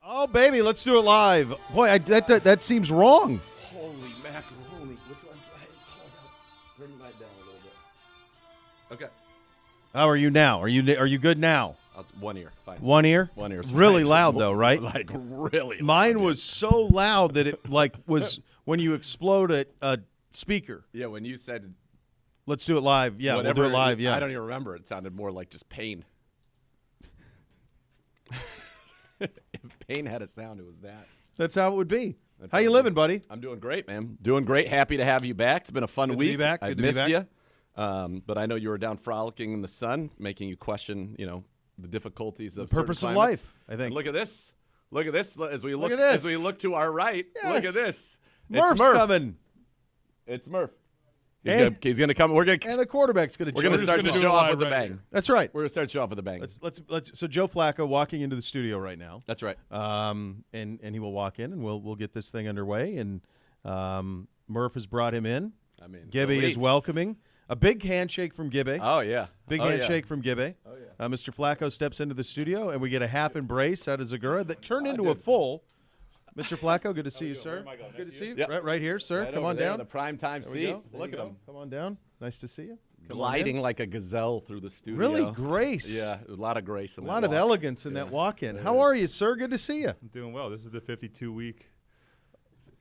Oh, baby, let's do it live. Boy, that seems wrong. Holy macaroni. Which one's right? Oh, I gotta bring mine down a little bit. Okay. How are you now? Are you good now? 1 ear. Fine. 1 ear? 1 ear's really fine. loud, though, right? Like, really Mine loud, was so loud that it, was when you explode a speaker. Yeah, when you said... Let's do it live. Yeah, whatever, we'll do it live, yeah. I don't even remember. It sounded more like just pain. If pain had a sound, it was that. That's how it would be. How you living, buddy? I'm doing great, man. Doing great. Happy to have you back. It's been a fun week. Good to be back. I missed you. But I know you were down frolicking in the sun, making you question, the difficulties of the purpose certain of climates. life, I think. And look at this. Look at this. As we look at this. As we look to our right, yes. Look at this. Murph's Murph. coming. It's Murph. He's gonna come. And the quarterback's gonna. We're gonna start the show off with a bang. That's right. We're gonna start the show off with a bang. Let's. So Joe Flacco walking into the studio right now. That's right. And he will walk in, and we'll get this thing underway. And Murph has brought him in. I mean, Gibby is welcoming. A big handshake from Gibby. Oh yeah. Big handshake from Gibby. Oh yeah. Mr. Flacco steps into the studio, and we get a half embrace out of Zagura that turned into a full. Mr. Flacco, good to see you, sir. Good to see you. Yep. Right here, sir. Right Come on there, down. The prime time seat. Look at him. Come on down. Nice to see you. Gliding like a gazelle through the studio. Really grace. Yeah, a lot of grace. A lot of elegance in that walk-in. How are you, sir? Good to see you. I'm doing well. This is the 52-week,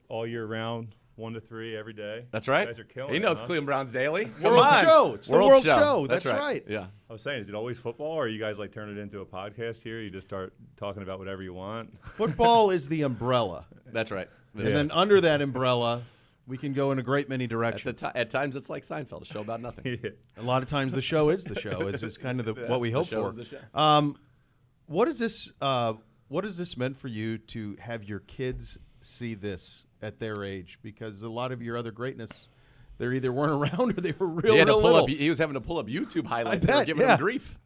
all year round, 1 to 3 every day. That's right. You guys are killing He it, knows huh? Cleveland Browns Daily. World Show. It's the World Show. That's right. right. Yeah. I was saying, is it always football, or you guys like turn it into a podcast here? You just start talking about whatever you want? Football is the umbrella. That's right. And then under that umbrella, we can go in a great many directions. At times, it's like Seinfeld, a show about nothing. Yeah. A lot of times, the show is the show. It's just kind of what we hope show for. is the show. What is this? What has this meant for you to have your kids see this at their age? Because a lot of your other greatn's, they either weren't around or they were real little. He was having to pull up YouTube highlights. I bet, They were giving him grief.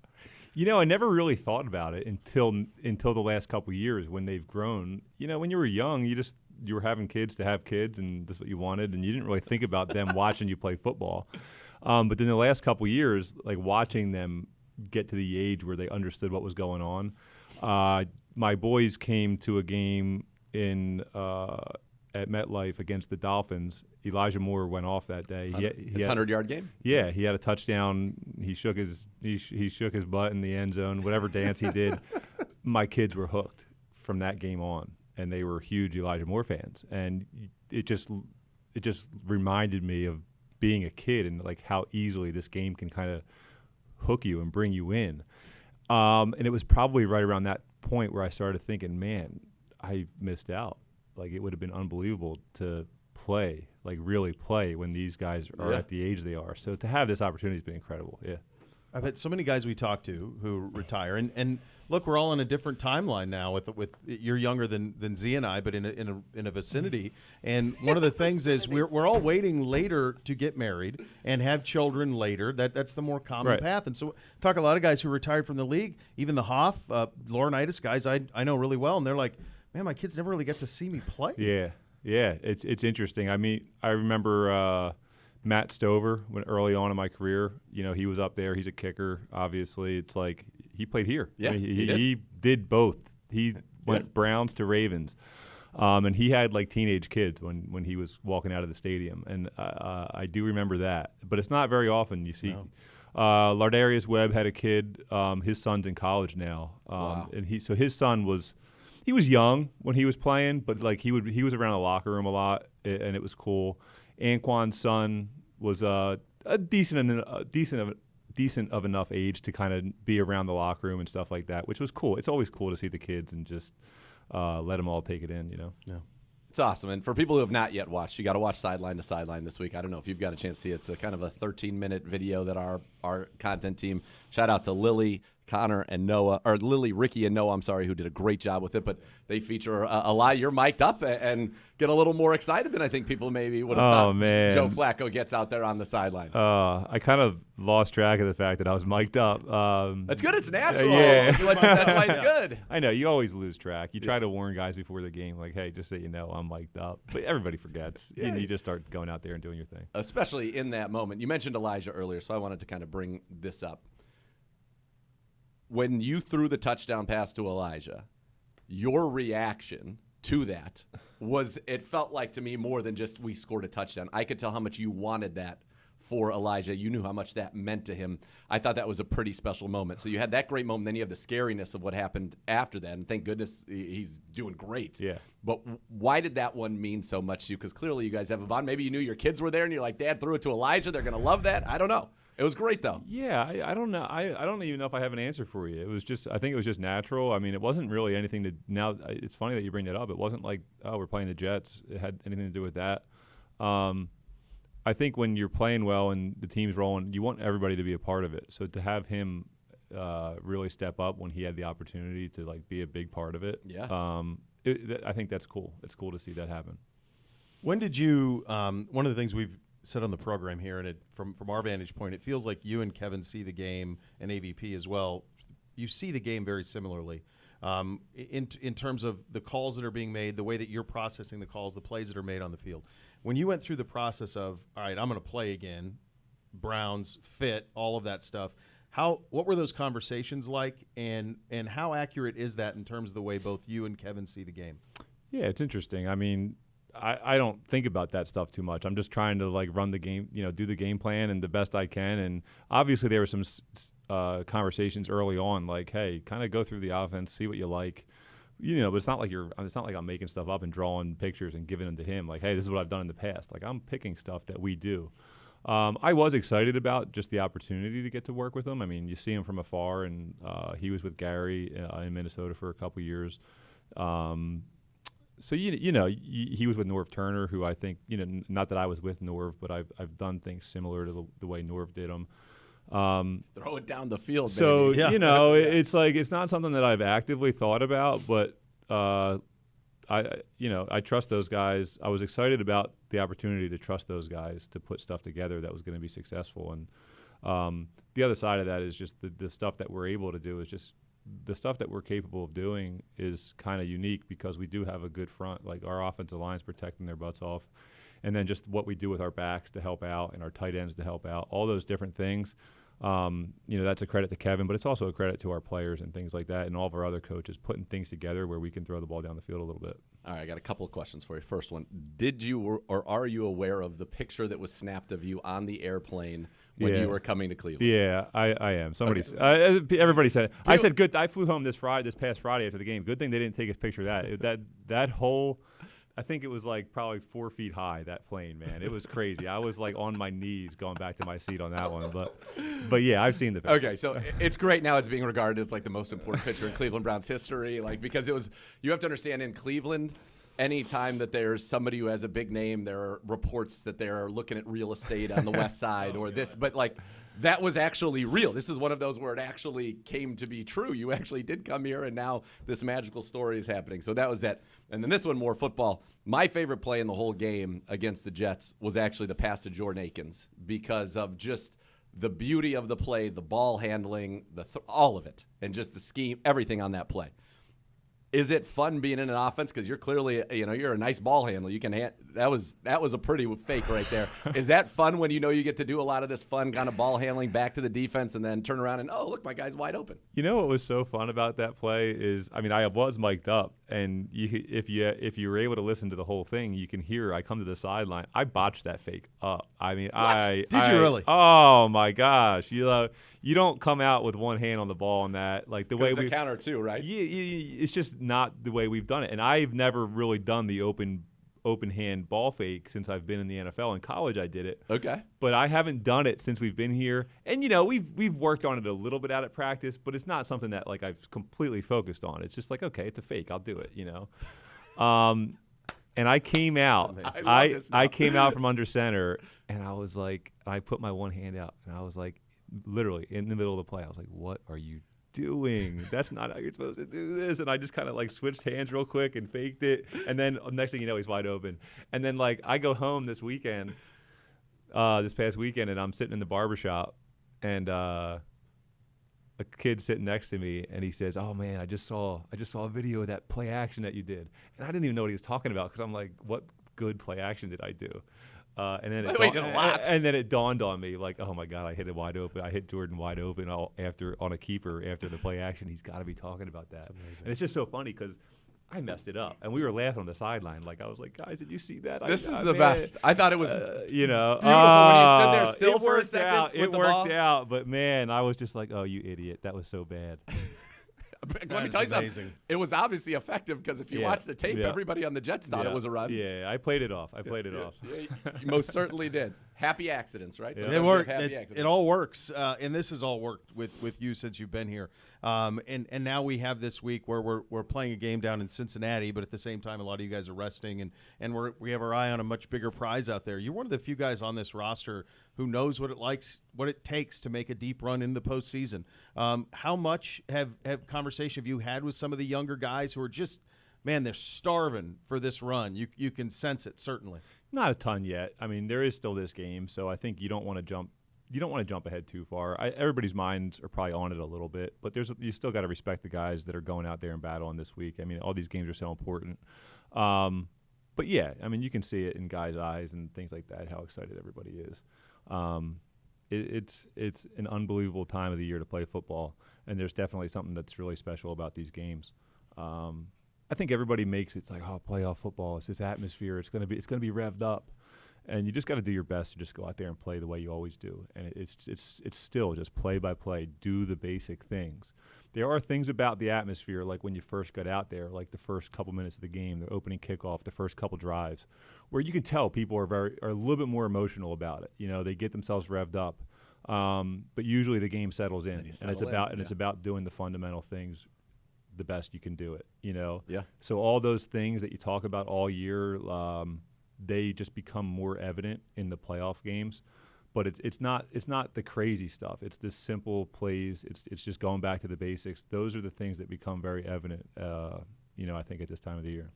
I never really thought about it until the last couple of years when they've grown. When you were young, you were having kids to have kids, and that's what you wanted, and you didn't really think about them watching you play football. But then the last couple of years, like watching them get to the age where they understood what was going on. My boys came to a game at MetLife against the Dolphins. Elijah Moore went off that day. His 100-yard game. Yeah, he had a touchdown. He shook his butt in the end zone. Whatever dance he did, my kids were hooked from that game on, and they were huge Elijah Moore fans. And it just reminded me of being a kid and like how easily this game can kind of hook you and bring you in. And it was probably right around that point where I started thinking, man, I missed out. Like, it would have been unbelievable to play, like really play, when these guys are at the age they are. So to have this opportunity has been incredible. Yeah. I've had so many guys we talk to who retire, and look, we're all in a different timeline now. With you're younger than Z and I, but in a vicinity. And one of the things is we're all waiting later to get married and have children later. That's the more common path. And so talk a lot of guys who retired from the league, even the Hoff, Laurinaitis guys I know really well, and they're like, man, my kids never really get to see me play. Yeah, it's interesting. I mean, I remember Matt Stover when early on in my career. He was up there. He's a kicker. Obviously, it's like he played here. Yeah, he did both. He went Browns to Ravens, and he had like teenage kids when he was walking out of the stadium. And I do remember that. But it's not very often you see. No. Lardarius Webb had a kid. His son's in college now, wow. And his son was. He was young when he was playing, but like he was around the locker room a lot, and it was cool. Anquan's son was a decent of enough age to kind of be around the locker room and stuff like that, which was cool. It's always cool to see the kids and just let them all take it in, Yeah. It's awesome. And for people who have not yet watched, you got to watch Sideline to Sideline this week. I don't know if you've got a chance to see it. It's a kind of a 13-minute video that our content team, shout out to Lily, Connor, and Noah, or Lily, Ricky, and Noah, who did a great job with it. But they feature a lot. You're mic'd up and get a little more excited than I think people maybe would have thought. Man. Joe Flacco gets out there on the sideline. I kind of lost track of the fact that I was mic'd up. That's good. It's natural. Yeah. That's why it's good. I know. You always lose track. You try to warn guys before the game, like, hey, just so you know, I'm mic'd up. But everybody forgets. Yeah. You just start going out there and doing your thing. Especially in that moment. You mentioned Elijah earlier, so I wanted to kind of bring this up. When you threw the touchdown pass to Elijah, your reaction to that it felt like to me more than just we scored a touchdown. I could tell how much you wanted that for Elijah. You knew how much that meant to him. I thought that was a pretty special moment. So you had that great moment, then you have the scariness of what happened after that, and thank goodness he's doing great. Yeah. But why did that one mean so much to you? Because clearly you guys have a bond. Maybe you knew your kids were there, and you're like, Dad threw it to Elijah. They're going to love that. I don't know. It was great, though. Yeah, I don't know. I don't even know if I have an answer for you. It was just, I think it was just natural. I mean, it wasn't really anything to, now it's funny that you bring that up. It wasn't like, oh, we're playing the Jets. It had anything to do with that. I think when you're playing well and the team's rolling, you want everybody to be a part of it. So to have him really step up when he had the opportunity to like be a big part of it, I think that's cool. It's cool to see that happen. When did you? One of the things we've said on the program here, and from our vantage point, it feels like you and Kevin see the game, and AVP as well. You see the game very similarly in terms of the calls that are being made, the way that you're processing the calls, the plays that are made on the field. When you went through the process of, all right, I'm going to play again, Browns, fit, all of that stuff, what were those conversations like, and how accurate is that in terms of the way both you and Kevin see the game? Yeah, it's interesting. I mean, I don't think about that stuff too much. I'm just trying to like run the game, do the game plan and the best I can. And obviously there were some conversations early on, like, hey, kind of go through the offense, see what you like. But it's not like I'm making stuff up and drawing pictures and giving them to him. Like, hey, this is what I've done in the past. Like, I'm picking stuff that we do. I was excited about just the opportunity to get to work with him. I mean, you see him from afar, and he was with Gary in Minnesota for a couple years. So he was with Norv Turner, who I think not that I was with Norv, but I've done things similar to the way Norv did them. Throw it down the field. So baby. Yeah. it's like it's not something that I've actively thought about, but I trust those guys. I was excited about the opportunity to trust those guys to put stuff together that was going to be successful. And the other side of that is just the stuff that we're able to do is just the stuff that we're capable of doing is kind of unique because we do have a good front. Like our offensive line's protecting their butts off. And then just what we do with our backs to help out and our tight ends to help out, all those different things. That's a credit to Kevin, but it's also a credit to our players and things like that and all of our other coaches putting things together where we can throw the ball down the field a little bit. All right, I got a couple of questions for you. First one, did you or are you aware of the picture that was snapped of you on the airplane when you were coming to Cleveland? Yeah, I am. Everybody said it. I said good. I flew home this past Friday after the game. Good thing they didn't take a picture of that. That whole – I think it was like probably 4 feet high, that plane, man. It was crazy. I was like on my knees going back to my seat on that one. But yeah, I've seen the picture. Okay, so it's great now. It's being regarded as like the most important picture in Cleveland Browns history, like because it was. You have to understand in Cleveland, anytime that there's somebody who has a big name, there are reports that they're looking at real estate on the West Side or this. But like that was actually real. This is one of those where it actually came to be true. You actually did come here, and now this magical story is happening. So that was that. And then this one, more football. My favorite play in the whole game against the Jets was actually the pass to Jordan Akins because of just the beauty of the play, the ball handling, all of it, and just the scheme, everything on that play. Is it fun being in an offense? Because you're clearly, you're a nice ball handler. You can that was a pretty fake right there. Is that fun when you get to do a lot of this fun kind of ball handling back to the defense and then turn around and look, my guy's wide open. What was so fun about that play is, I was mic'd up, and if you were able to listen to the whole thing, you can hear I come to the sideline. I botched that fake up. Did you really? Oh my gosh! You don't come out with one hand on the ball on that, like the way we counter too, right? Yeah, it's just not the way we've done it. And I've never really done the open hand ball fake since I've been in the NFL. In college, I did it. Okay. But I haven't done it since we've been here. And we've worked on it a little bit out at practice, but it's not something that like I've completely focused on. It's just like, okay, it's a fake. I'll do it. And I came out. I came out from under center, and I was like, I put my one hand out, and I was like, literally in the middle of the play, I was like, what are you doing? That's not how you're supposed to do this. And I just kind of like switched hands real quick and faked it. And then next thing you know, he's wide open. And then like I go home this past weekend, and I'm sitting in the barbershop, and a kid sitting next to me, and he says, oh man, I just saw a video of that play action that you did. And I didn't even know what he was talking about because I'm like, what good play action did I do? And then Wait, did a lot. and then it dawned on me, like, oh my God, I hit it wide open. I hit Jordan wide open on a keeper after the play action. He's got to be talking about that. And it's just so funny because I messed it up, and we were laughing on the sideline. Like, I was like, guys, did you see that? This is the best. I thought it was beautiful when you stood there still it for a worked second out. with It the worked ball. out, but man, I was just like, oh, you idiot, that was so bad. Let me tell you something. It was obviously effective because if you watch the tape, everybody on the Jets thought it was a run. Yeah, I played it off. Yeah, you most certainly did. Happy accidents, right? It worked. It all works, and this has all worked with you since you've been here. And now we have this week where we're playing a game down in Cincinnati, but at the same time, a lot of you guys are resting, and we have our eye on a much bigger prize out there. You're one of the few guys on this roster who knows what it takes to make a deep run into the postseason. How much have conversation have you had with some of the younger guys who are just, man, they're starving for this run? You can sense it, certainly. Not a ton yet. I mean, there is still this game, so I think you don't want to jump ahead too far. Everybody's minds are probably on it a little bit, but you still got to respect the guys that are going out there and battling this week. I mean, all these games are so important. But yeah, I mean, you can see it in guys' eyes and things like that, how excited everybody is. It's an unbelievable time of the year to play football, and there's definitely something that's really special about these games. I think everybody makes it's like, oh, playoff football. It's this atmosphere. It's gonna be revved up, and you just got to do your best to just go out there and play the way you always do. And it's still just play by play. Do the basic things. There are things about the atmosphere, like when you first got out there, like the first couple minutes of the game, the opening kickoff, the first couple drives, where you can tell people are a little bit more emotional about it. You know, they get themselves revved up, but usually the game settles in, and it's about doing the fundamental things the best you can do it, you know? Yeah. So all those things that you talk about all year, they just become more evident in the playoff games. But it's not the crazy stuff. It's the simple plays. It's just going back to the basics. Those are the things that become very evident, I think at this time of the year.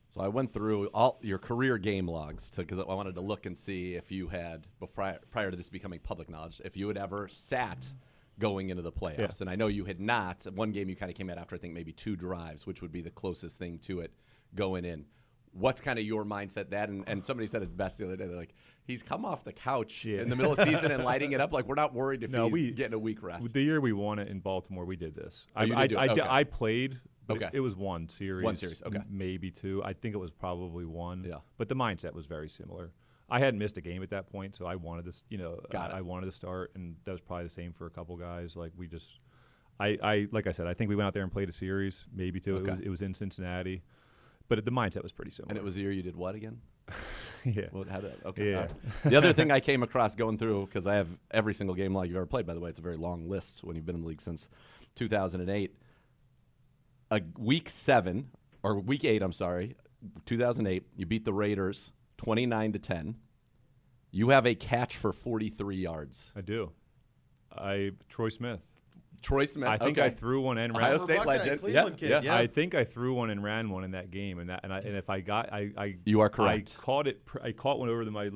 So I went through all your career game logs because I wanted to look and see if you had, prior to this becoming public knowledge, if you had ever sat going into the playoffs. Yeah. And I know you had not. One game you kind of came out after, I think, maybe 2 drives, which would be the closest thing to it going in. What's kind of your mindset that? And somebody said it best the other day. They're like, he's come off the couch in the middle of the season and lighting it up. Like, we're not worried if he's getting a week rest. The year we won it in Baltimore, we did this. Okay. I played, but Okay. it was one series. One series, okay. Maybe 2. I think it was probably 1. Yeah. But the mindset was very similar. I hadn't missed a game at that point, so I wanted this. I wanted to start, and that was probably the same for a couple guys. Like like I said, I think we went out there and played a series, maybe 2. Okay. It was in Cincinnati, but the mindset was pretty similar. And it was the year you did what again? Yeah. Okay. Yeah. All right. The other thing I came across going through, because I have every single game log you've ever played, by the way, it's a very long list when you've been in the league since 2008. Week 8, 2008, you beat the Raiders 29-10. You have a catch for 43 yards. I do. Troy Smith. I think I threw one and ran. Ohio State legend. Cleveland kid. Yeah. I think I threw one and ran one in that game, and if I got, You are correct. I caught it. I caught one over to my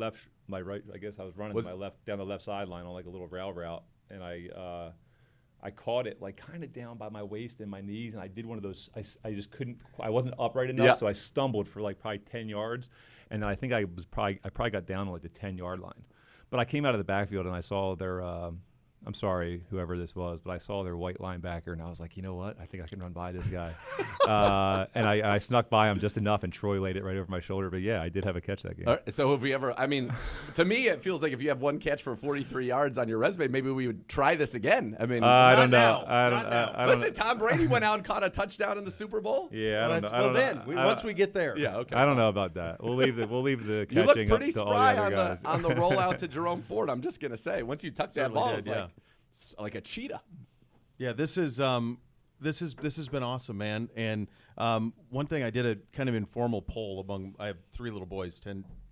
right. I guess I was running to my left down the left sideline on like a little rail route, and I caught it like kind of down by my waist and my knees, and I did one of those. I just couldn't. I wasn't upright enough, so I stumbled for like probably 10 yards, and then I think I probably got down to like the 10-yard line. But I came out of the backfield and I saw their. I'm sorry, whoever this was, but I saw their white linebacker, and I was like, you know what? I think I can run by this guy. And I snuck by him just enough, and Troy laid it right over my shoulder. But, yeah, I did have a catch that game. So have we ever – I mean, to me, it feels like if you have one catch for 43 yards on your resume, maybe we would try this again. I mean, I don't know. Listen, Tom Brady went out and caught a touchdown in the Super Bowl. Yeah, I don't know. Once we get there. Yeah, okay. I don't know about that. We'll leave the catching you look pretty up to all the spry other guys. on the rollout to Jerome Ford. I'm just going to say, once you tuck that ball, it's like a cheetah. Yeah, this has been awesome, man. And one thing, I did a kind of informal poll I have 3 little boys,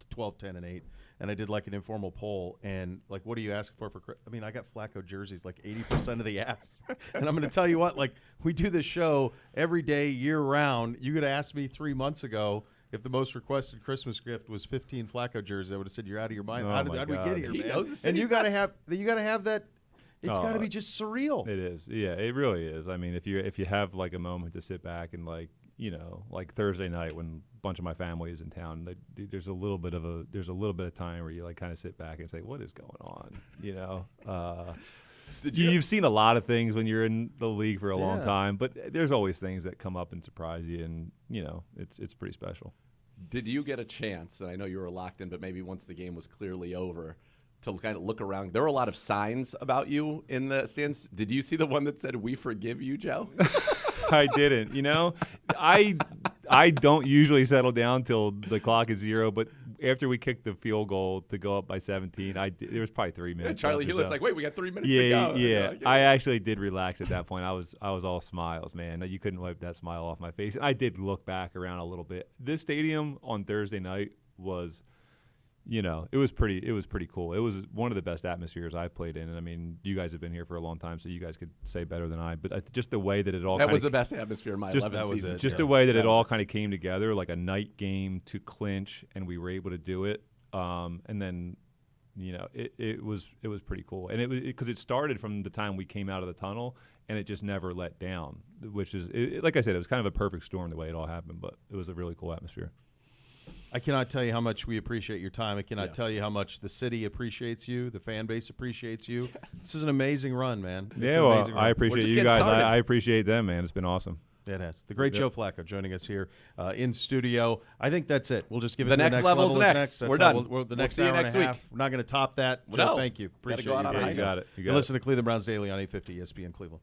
12, 10, and 8, and I did like an informal poll, and like, what do you ask for? I mean, I got Flacco jerseys like 80% of the ask, and I'm going to tell you what, like, we do this show every day, year round. You could have asked me 3 months ago if the most requested Christmas gift was 15 Flacco jerseys. I would have said, you're out of your mind. Oh How did we get here, He man? knows the And you city's got to nuts. have that. It's got to be just surreal. It is. Yeah, it really is. I mean, if you have like a moment to sit back and like, like Thursday night when a bunch of my family is in town, there's a little bit of time where you like kind of sit back and say, what is going on? You've seen a lot of things when you're in the league for a long time, but there's always things that come up and surprise you, and it's pretty special. Did you get a chance, and I know you were locked in, but maybe once the game was clearly over, to kind of look around? There were a lot of signs about you in the stands. Did you see the one that said, "We forgive you, Joe"? I didn't. I don't usually settle down till the clock is 0, but after we kicked the field goal to go up by 17, there was probably 3 minutes. And Charlie Hewlett's like, wait, we got 3 minutes to go. Yeah. I actually did relax at that point. I was all smiles, man. You couldn't wipe that smile off my face. I did look back around a little bit. This stadium on Thursday night was, it was pretty cool. It was one of the best atmospheres I played in. And I mean, you guys have been here for a long time, so you guys could say better than I. But just the way that it all was the best atmosphere in my 11 seasons. Just the way that it all kind of came together, like a night game to clinch, and we were able to do it. And then, it was pretty cool. And because it started from the time we came out of the tunnel, and it just never let down. Which is, like I said, it was kind of a perfect storm the way it all happened. But it was a really cool atmosphere. I cannot tell you how much we appreciate your time. I cannot tell you how much the city appreciates you, the fan base appreciates you. Yes. This is an amazing run, man. I appreciate you guys. I appreciate them, man. It's been awesome. It has. The great Joe Flacco joining us here in studio. I think that's it. We'll just give it the to next the next level's level. next. We're done. The next hour and a half. We're not going to top that. Joe, no. Thank you. Appreciate go out on a high You got it. You listen to Cleveland Browns Daily on 850 ESPN Cleveland.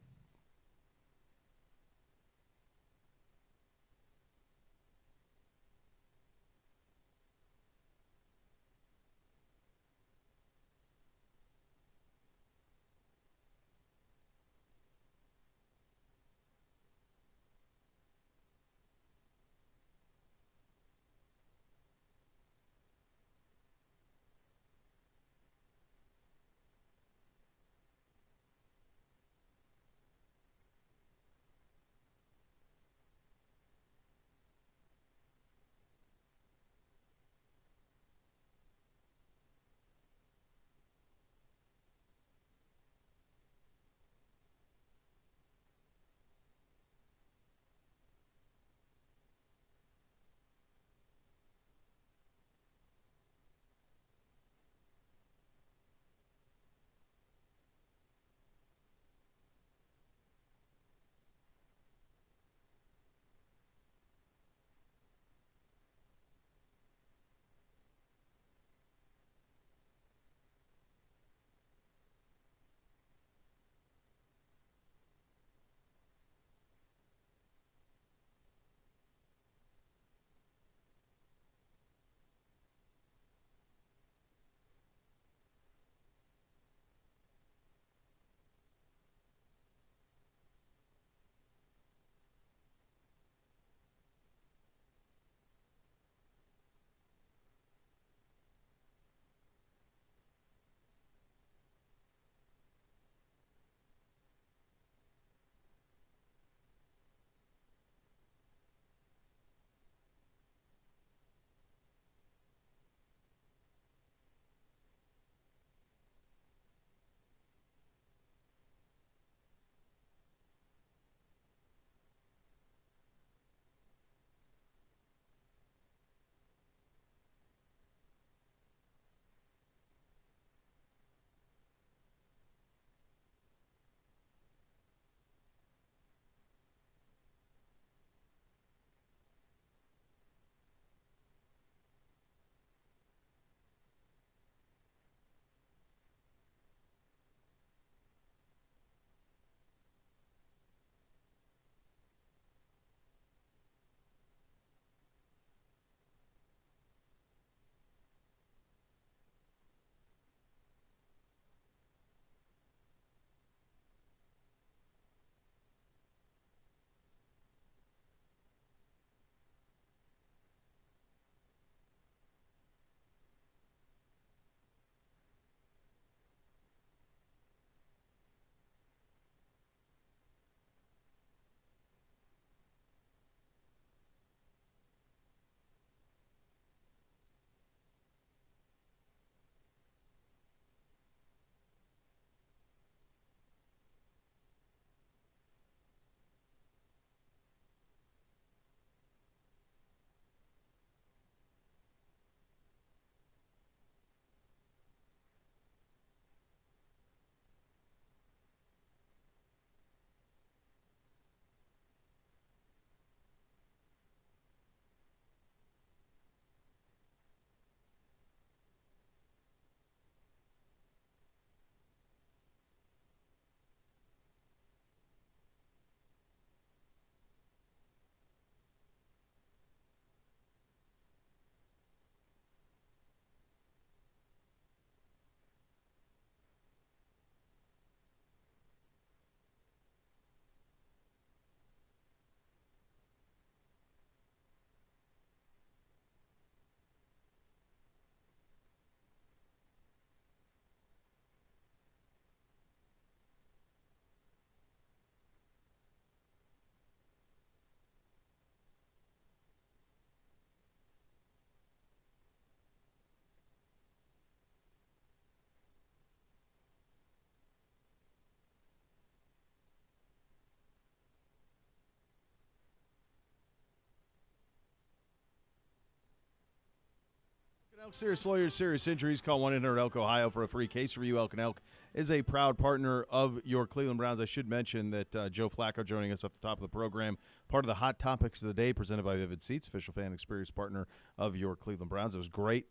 Elk Serious Lawyers, Serious Injuries. Call 1-800-ELK Ohio for a free case review. Elk & Elk is a proud partner of your Cleveland Browns. I should mention that Joe Flacco joining us at the top of the program, part of the Hot Topics of the Day presented by Vivid Seats, official fan experience partner of your Cleveland Browns. It was great.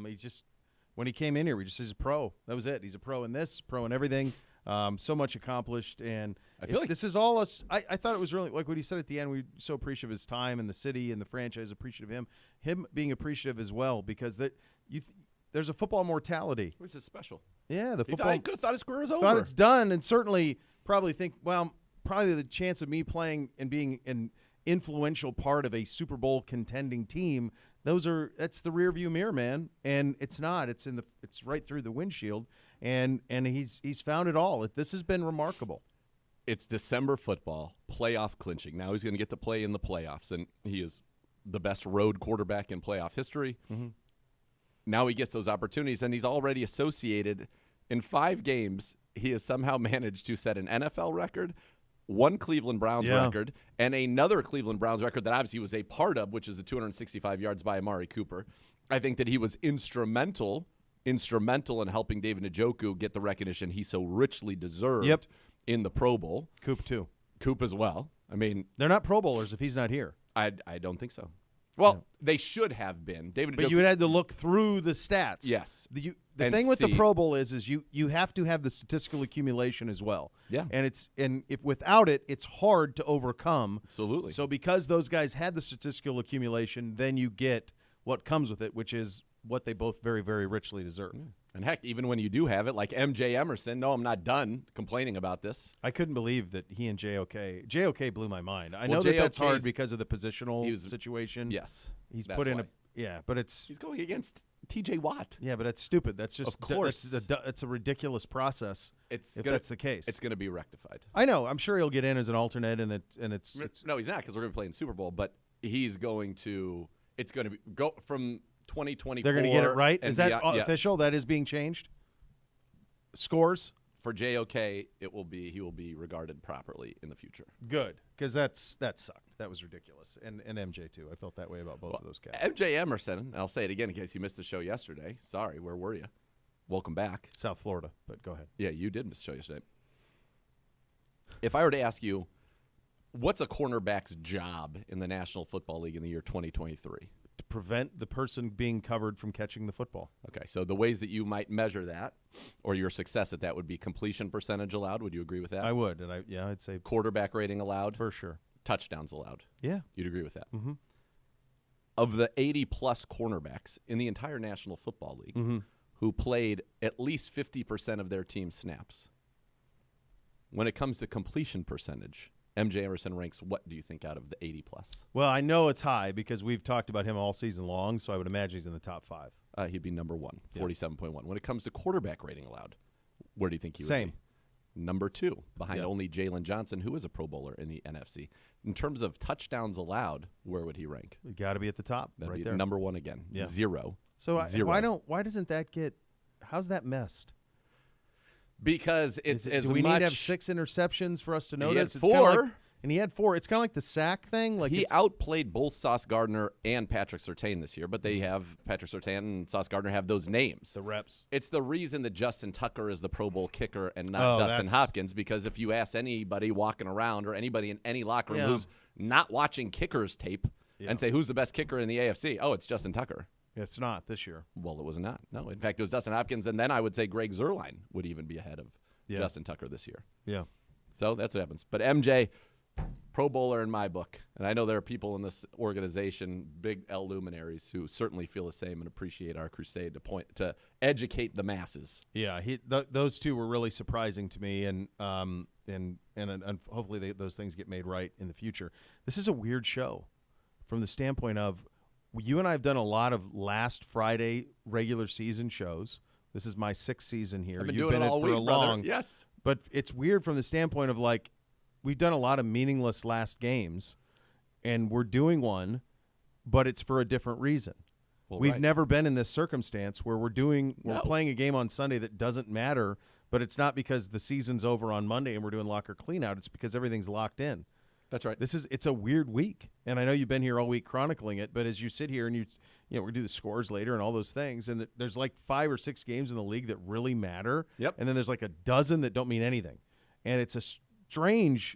He's just, when he came in here, he's a pro. That was it. He's a pro in this, pro in everything. So much accomplished, and I feel like this is all us. I thought it was really, like what he said at the end, we're so appreciative of his time in the city and the franchise, appreciative of him being appreciative as well, because there's a football mortality. This is special. Yeah, the He football. could have thought his career was over. Thought it's done, and certainly probably think, well, probably the chance of me playing and being an influential part of a Super Bowl contending team, that's the rear view mirror, man. And it's not. It's right through the windshield, and he's found it all. This has been remarkable. It's December football, playoff clinching. Now he's going to get to play in the playoffs, and he is the best road quarterback in playoff history. Mm-hmm. Now he gets those opportunities, and he's already associated. In 5 games, he has somehow managed to set an NFL record, one Cleveland Browns record, and another Cleveland Browns record that obviously he was a part of, which is the 265 yards by Amari Cooper. I think that he was instrumental in helping David Njoku get the recognition he so richly deserved in the Pro Bowl. Coop, too. Coop as well. I mean, they're not Pro Bowlers if he's not here. I don't think so. Well, they should have been. David But Njoku, you had to look through the stats. Yes. The And thing with the see. Pro Bowl is you have to have the statistical accumulation as well. Yeah. And if without it, it's hard to overcome. Absolutely. So because those guys had the statistical accumulation, then you get what comes with it, which is what they both very, very richly deserve. And heck, even when you do have it, like MJ Emerson, no, I'm not done complaining about this. I couldn't believe that he and JOK blew my mind. I know Well, that's hard JOK's because of the positional situation. Yes. He's that's put in why. but it's He's going against TJ Watt. yeah, but that's stupid. That's just Of course. it's a ridiculous process. If that's the case, It's going to be rectified. I know. I'm sure he'll get in as an alternate, and it's No, he's not, because we're going to be playing Super Bowl, but he's going to – it's going to go from 2024. they're going to get it right. and Is that beyond- yes. official? That is being changed. Scores For JOK, he will be regarded properly in the future. good because that sucked. That was ridiculous, and MJ too. I felt that way about both of those guys. MJ Emerson, and I'll say it again in case you missed the show yesterday. Sorry, where were you? Welcome back. South Florida, but go ahead. Yeah, you did miss the show yesterday. If I were to ask you, what's a cornerback's job in the National Football League in the year 2023? To prevent the person being covered from catching the football. Okay, so the ways that you might measure that, or your success at that, would be completion percentage allowed. Would you agree with that? I would, and I'd say Quarterback rating allowed. for sure. Touchdowns allowed. Yeah. You'd agree with that. Mm-hmm. Of the 80-plus cornerbacks in the entire National Football League who played at least 50% of their team's snaps, when it comes to completion percentage, MJ Emerson ranks what, do you think, out of the 80-plus? Well, I know it's high because we've talked about him all season long, so I would imagine he's in the top 5. He'd be number 1, 47.1. When it comes to quarterback rating allowed, where do you think he would Same. be? Number 2, behind Yep. only Jalen Johnson, who is a Pro Bowler in the NFC. In terms of touchdowns allowed, where would he rank? You got to be at the top, That'd right be there. number 1 again. Yeah. 0. So Zero. why doesn't that get? How's that messed? Because it's as do we much. need to have 6 interceptions for us to He had notice? It's kinda 4. and he had 4. It's kind of like the sack thing. Like He it's- outplayed both Sauce Gardner and Patrick Surtain this year, but they have Patrick Surtain and Sauce Gardner have those names. the reps. It's the reason that Justin Tucker is the Pro Bowl kicker and Oh, not Dustin that's- Hopkins, because if you ask anybody walking around or anybody in any locker room Yeah. who's not watching kickers tape and say, who's the best kicker in the AFC? Oh, it's Justin Tucker. It's not this year. Well, it was not. No, in fact, it was Dustin Hopkins, and then I would say Greg Zuerlein would even be ahead of Justin Tucker this year. Yeah. So that's what happens. But MJ, Pro Bowler in my book. And I know there are people in this organization, big L luminaries, who certainly feel the same and appreciate our crusade to educate the masses. Yeah, those two were really surprising to me, and hopefully those things get made right in the future. This is a weird show from the standpoint of you and I have done a lot of last Friday regular season shows. This is my 6th season here. I've been You've doing been it all for week, a brother. long. Yes. But it's weird from the standpoint of like we've done a lot of meaningless last games, and we're doing one, but it's for a different reason. Well, We've right. never been in this circumstance where we're No. playing a game on Sunday that doesn't matter, but it's not because the season's over on Monday and we're doing locker cleanout. It's because everything's locked in. That's right. It's a weird week, and I know you've been here all week chronicling it. But as you sit here and we're gonna do the scores later and all those things, and there's like 5 or 6 games in the league that really matter. Yep. And then there's like a dozen that don't mean anything, and it's a strange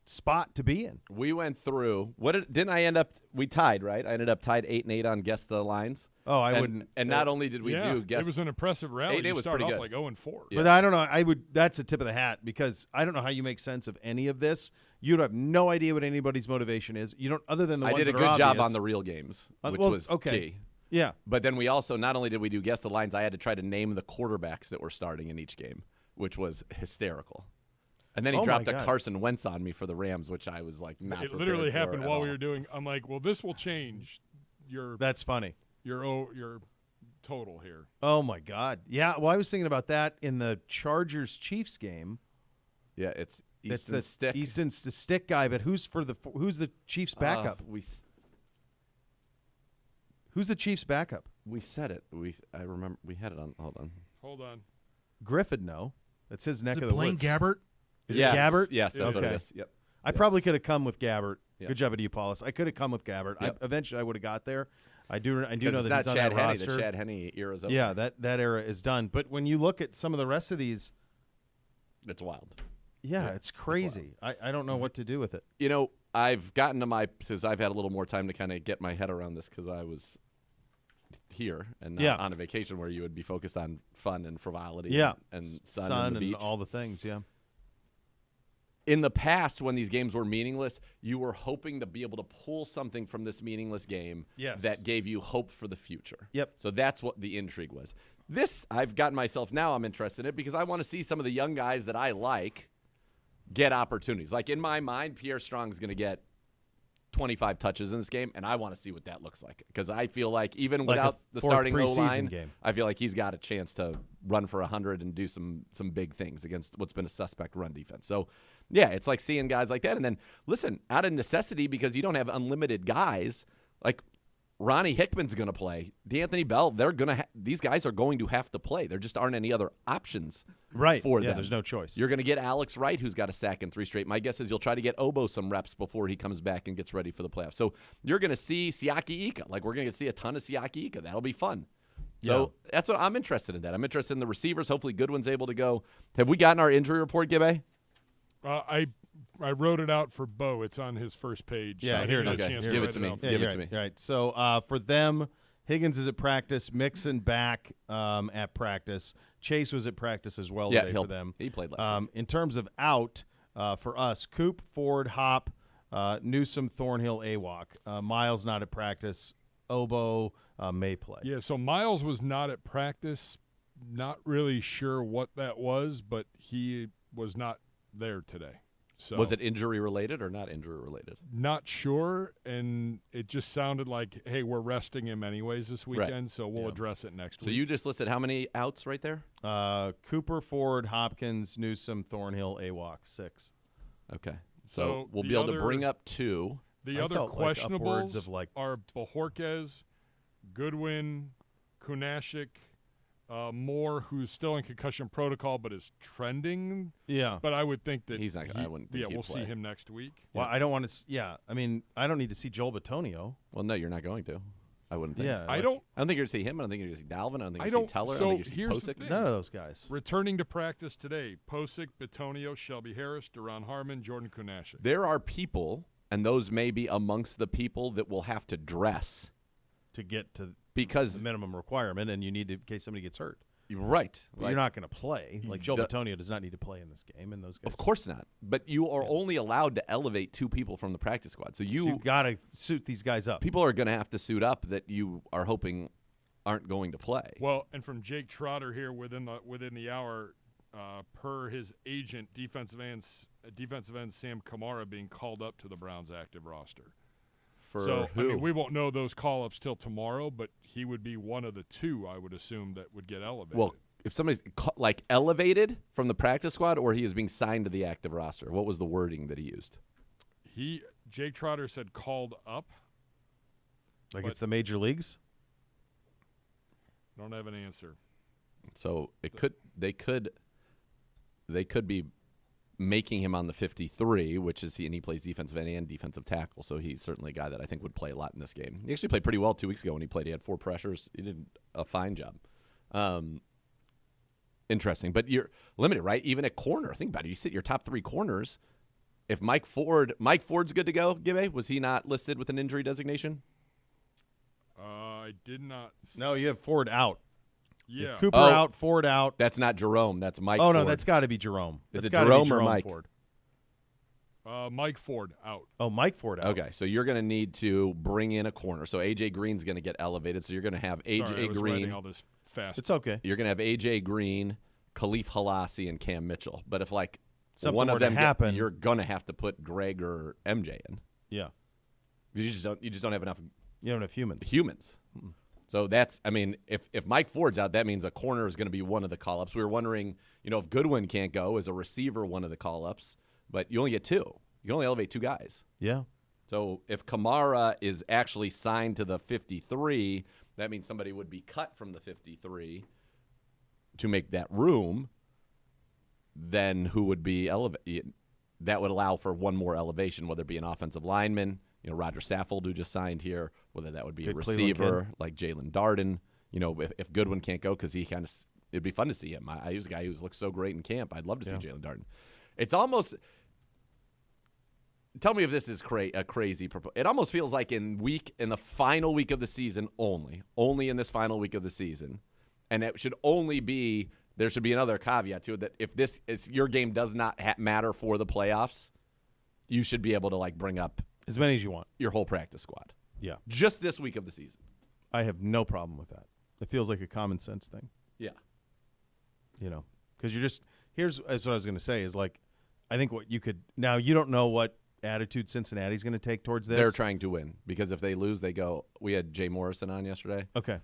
spot to be in. We went through. Didn't I end up? We tied, right? I ended up tied 8-8 on guess the lines. Oh, I wouldn't. And not only did we do guess, it was an impressive rally. 8-8 You was start pretty off good. like 0-4. Yeah. But I don't know. That's a tip of the hat because I don't know how you make sense of any of this. You'd have no idea what anybody's motivation is. You don't, other than the I ones did a that are good job obvious. on the real games, which well, was okay. key. Yeah. But then we also, not only did we do guess the lines, I had to try to name the quarterbacks that were starting in each game, which was hysterical. And then he Oh, dropped my a God. Carson Wentz on me for the Rams, which I was like not It prepared literally for happened at while all. we were doing. I'm like, well, this will change your That's funny. your total here. Oh my God. Yeah. Well, I was thinking about that in the Chargers-Chiefs game. Yeah, it's That's Easton Stick. Easton's the stick guy, but who's the Chiefs' backup? Who's the Chiefs' backup? We said it. I remember we had it on. Hold on. Griffin, no. That's his neck Is of it the Blaine woods. Gabbert? Is Yes. it Gabbert? Yes, that's what it Okay. is. Yep. I probably could have come with Gabbert. Yeah. Good job at you, Paulus. I could have come with Gabbert. Yep. Eventually, I would have got there. I do know Because that it's he's not on Chad that Henne. roster. The Chad Henne era's over. Yeah, that era is done. But when you look at some of the rest of these, It's wild. yeah, it's crazy. I don't know what to do with it. You know, I've gotten to since I've had a little more time to kind of get my head around this because I was here and not Yeah. on a vacation where you would be focused on fun and frivolity Yeah, and sun, sun and the beach. all the things. Yeah, In the past, when these games were meaningless, you were hoping to be able to pull something from this meaningless game Yes. that gave you hope for the future. Yep. So that's what the intrigue was. This, I've gotten myself now, I'm interested in it because I want to see some of the young guys that I like get opportunities. Like in my mind, Pierre Strong's going to get 25 touches in this game, and I want to see what that looks like because I feel like even Like a without the fourth starting preseason O-line, game. I feel like he's got a chance to run for 100 and do some big things against what's been a suspect run defense. So, yeah, it's like seeing guys like that. And then, listen, out of necessity because you don't have unlimited guys, like Ronnie Hickman's going to play. DeAnthony Bell, these guys are going to have to play. There just aren't any other options for yeah, them. there's no choice. You're going to get Alex Wright, who's got a sack in 3 straight. My guess is you'll try to get Obo some reps before he comes back and gets ready for the playoffs. So you're going to see Siaki Ika. Like, we're going to see a ton of Siaki Ika. That'll be fun. So that's what I'm interested in. That I'm interested in the receivers. Hopefully, Goodwin's able to go. Have we gotten our injury report, Gibbe? I wrote it out for Bo. It's on his first page. Yeah, so I here didn't it get a is. chance Give it write to me. out. Give you're it to right, me. Right. So for them, Higgins is at practice, Mixon back at practice. Chase was at practice as well today for them. He played last week. In terms of out for us, Coop, Ford, Hop, Newsome, Thornhill, Awok. Miles not at practice. Obo may play. Yeah, so Miles was not at practice. Not really sure what that was, but he was not there today. So Was it injury related or not injury related? not sure, and it just sounded like, hey, we're resting him anyways this weekend, so we'll address it next So week. you just listed how many outs right there? Cooper, Ford, Hopkins, Newsome, Thornhill, Awok, 6. Okay. So So we'll the be able to other- bring up 2. The I other felt like upwards questionables of, like- are Bajorquez, Goodwin, Kunashik, Moore, who's still in concussion protocol but is trending. Yeah. But I would think that He's not gonna- I wouldn't think he'd we'll play. see him next week. Well, I don't want to. Yeah. I mean, I don't need to see Joel Batonio. Well, no, you're not going to. I wouldn't think. Yeah. I like, don't I don't think you're going to see him. I don't think you're going to see Dalvin. I don't think I you're going don't- to see Teller. I so don't think you're here's going to the see Posick. thing. None of those guys. Returning to practice today, Posick, Batonio, Shelby Harris, Duron Harmon, Jordan Kunashik. There are people, and those may be amongst the people that will have to dress To get to the because minimum requirement, and you need to in case somebody gets hurt. right. But you're not going to play. Like Joel The- Batonio does not need to play in this game, and those guys. Of course not. But you are only allowed to elevate 2 people from the practice squad. So So you got to suit these guys up. people are going to have to suit up that you are hoping aren't going to play. Well, and from Jake Trotter here within the hour, per his agent, defensive end Sam Kamara being called up to the Browns active roster. For So who? I mean, we won't know those call-ups till tomorrow, but he would be one of the 2, I would assume, that would get elevated. Well, if somebody's like elevated from the practice squad or he is being signed to the active roster, what was the wording that he used? Jake Trotter said called up. Like but- it's the major leagues. Don't have an answer. So they could be making him on the 53, which is and he plays defensive end and defensive tackle, so he's certainly a guy that I think would play a lot in this game. He actually played pretty well 2 weeks ago when he played. He had 4 pressures. He did a fine job. Interesting, but you're limited, right? Even at corner, think about it. You sit your top 3 corners. If Mike Ford's good to go, Gibbe, was he not listed with an injury designation? I did not. No, you have Ford out. Yeah. Cooper out, Ford out. That's not Jerome. That's Mike Oh, Ford. no, that's got to be Jerome. Is That's it gotta Jerome be or Mike? Ford. Mike Ford out. Oh, Mike Ford out. Okay, so you're going to need to bring in a corner. So A.J. Green's going to get elevated. So you're going to have A.J. Sorry, I was Green. writing all this fast. It's okay. You're going to have A.J. Green, Khalif Halasi, and Cam Mitchell. But if Something one were of to them happen. you're going to have to put Greg or MJ in. Yeah. You just don't have enough You don't have humans. humans. So that's, I mean, if Mike Ford's out, that means a corner is going to be one of the call-ups. We were wondering, if Goodwin can't go, is a receiver one of the call-ups? But you only get 2. You can only elevate 2 guys. Yeah. So if Kamara is actually signed to the 53, that means somebody would be cut from the 53 to make that room. Then who would be elevated? That would allow for one more elevation, whether it be an offensive lineman, Roger Saffold, who just signed here, whether that would be Good a Cleveland receiver like Jalen Darden. If Goodwin can't go because he it'd be fun to see him. He was a guy who's looked so great in camp. I'd love to see Jalen Darden. It's almost. Tell me if this is a crazy proposal. It almost feels like in the final week of the season only in this final week of the season, and it should only be. There should be another caveat to it that if your game does not matter for the playoffs, you should be able to bring up As many as you want. your whole practice squad. Yeah. Just this week of the season. I have no problem with that. It feels like a common sense thing. Yeah. Because here's what I was going to say is I think what you could, now you don't know what attitude Cincinnati's going to take towards this. They're trying to win because if they lose, they go. We had Jay Morrison on yesterday. Okay.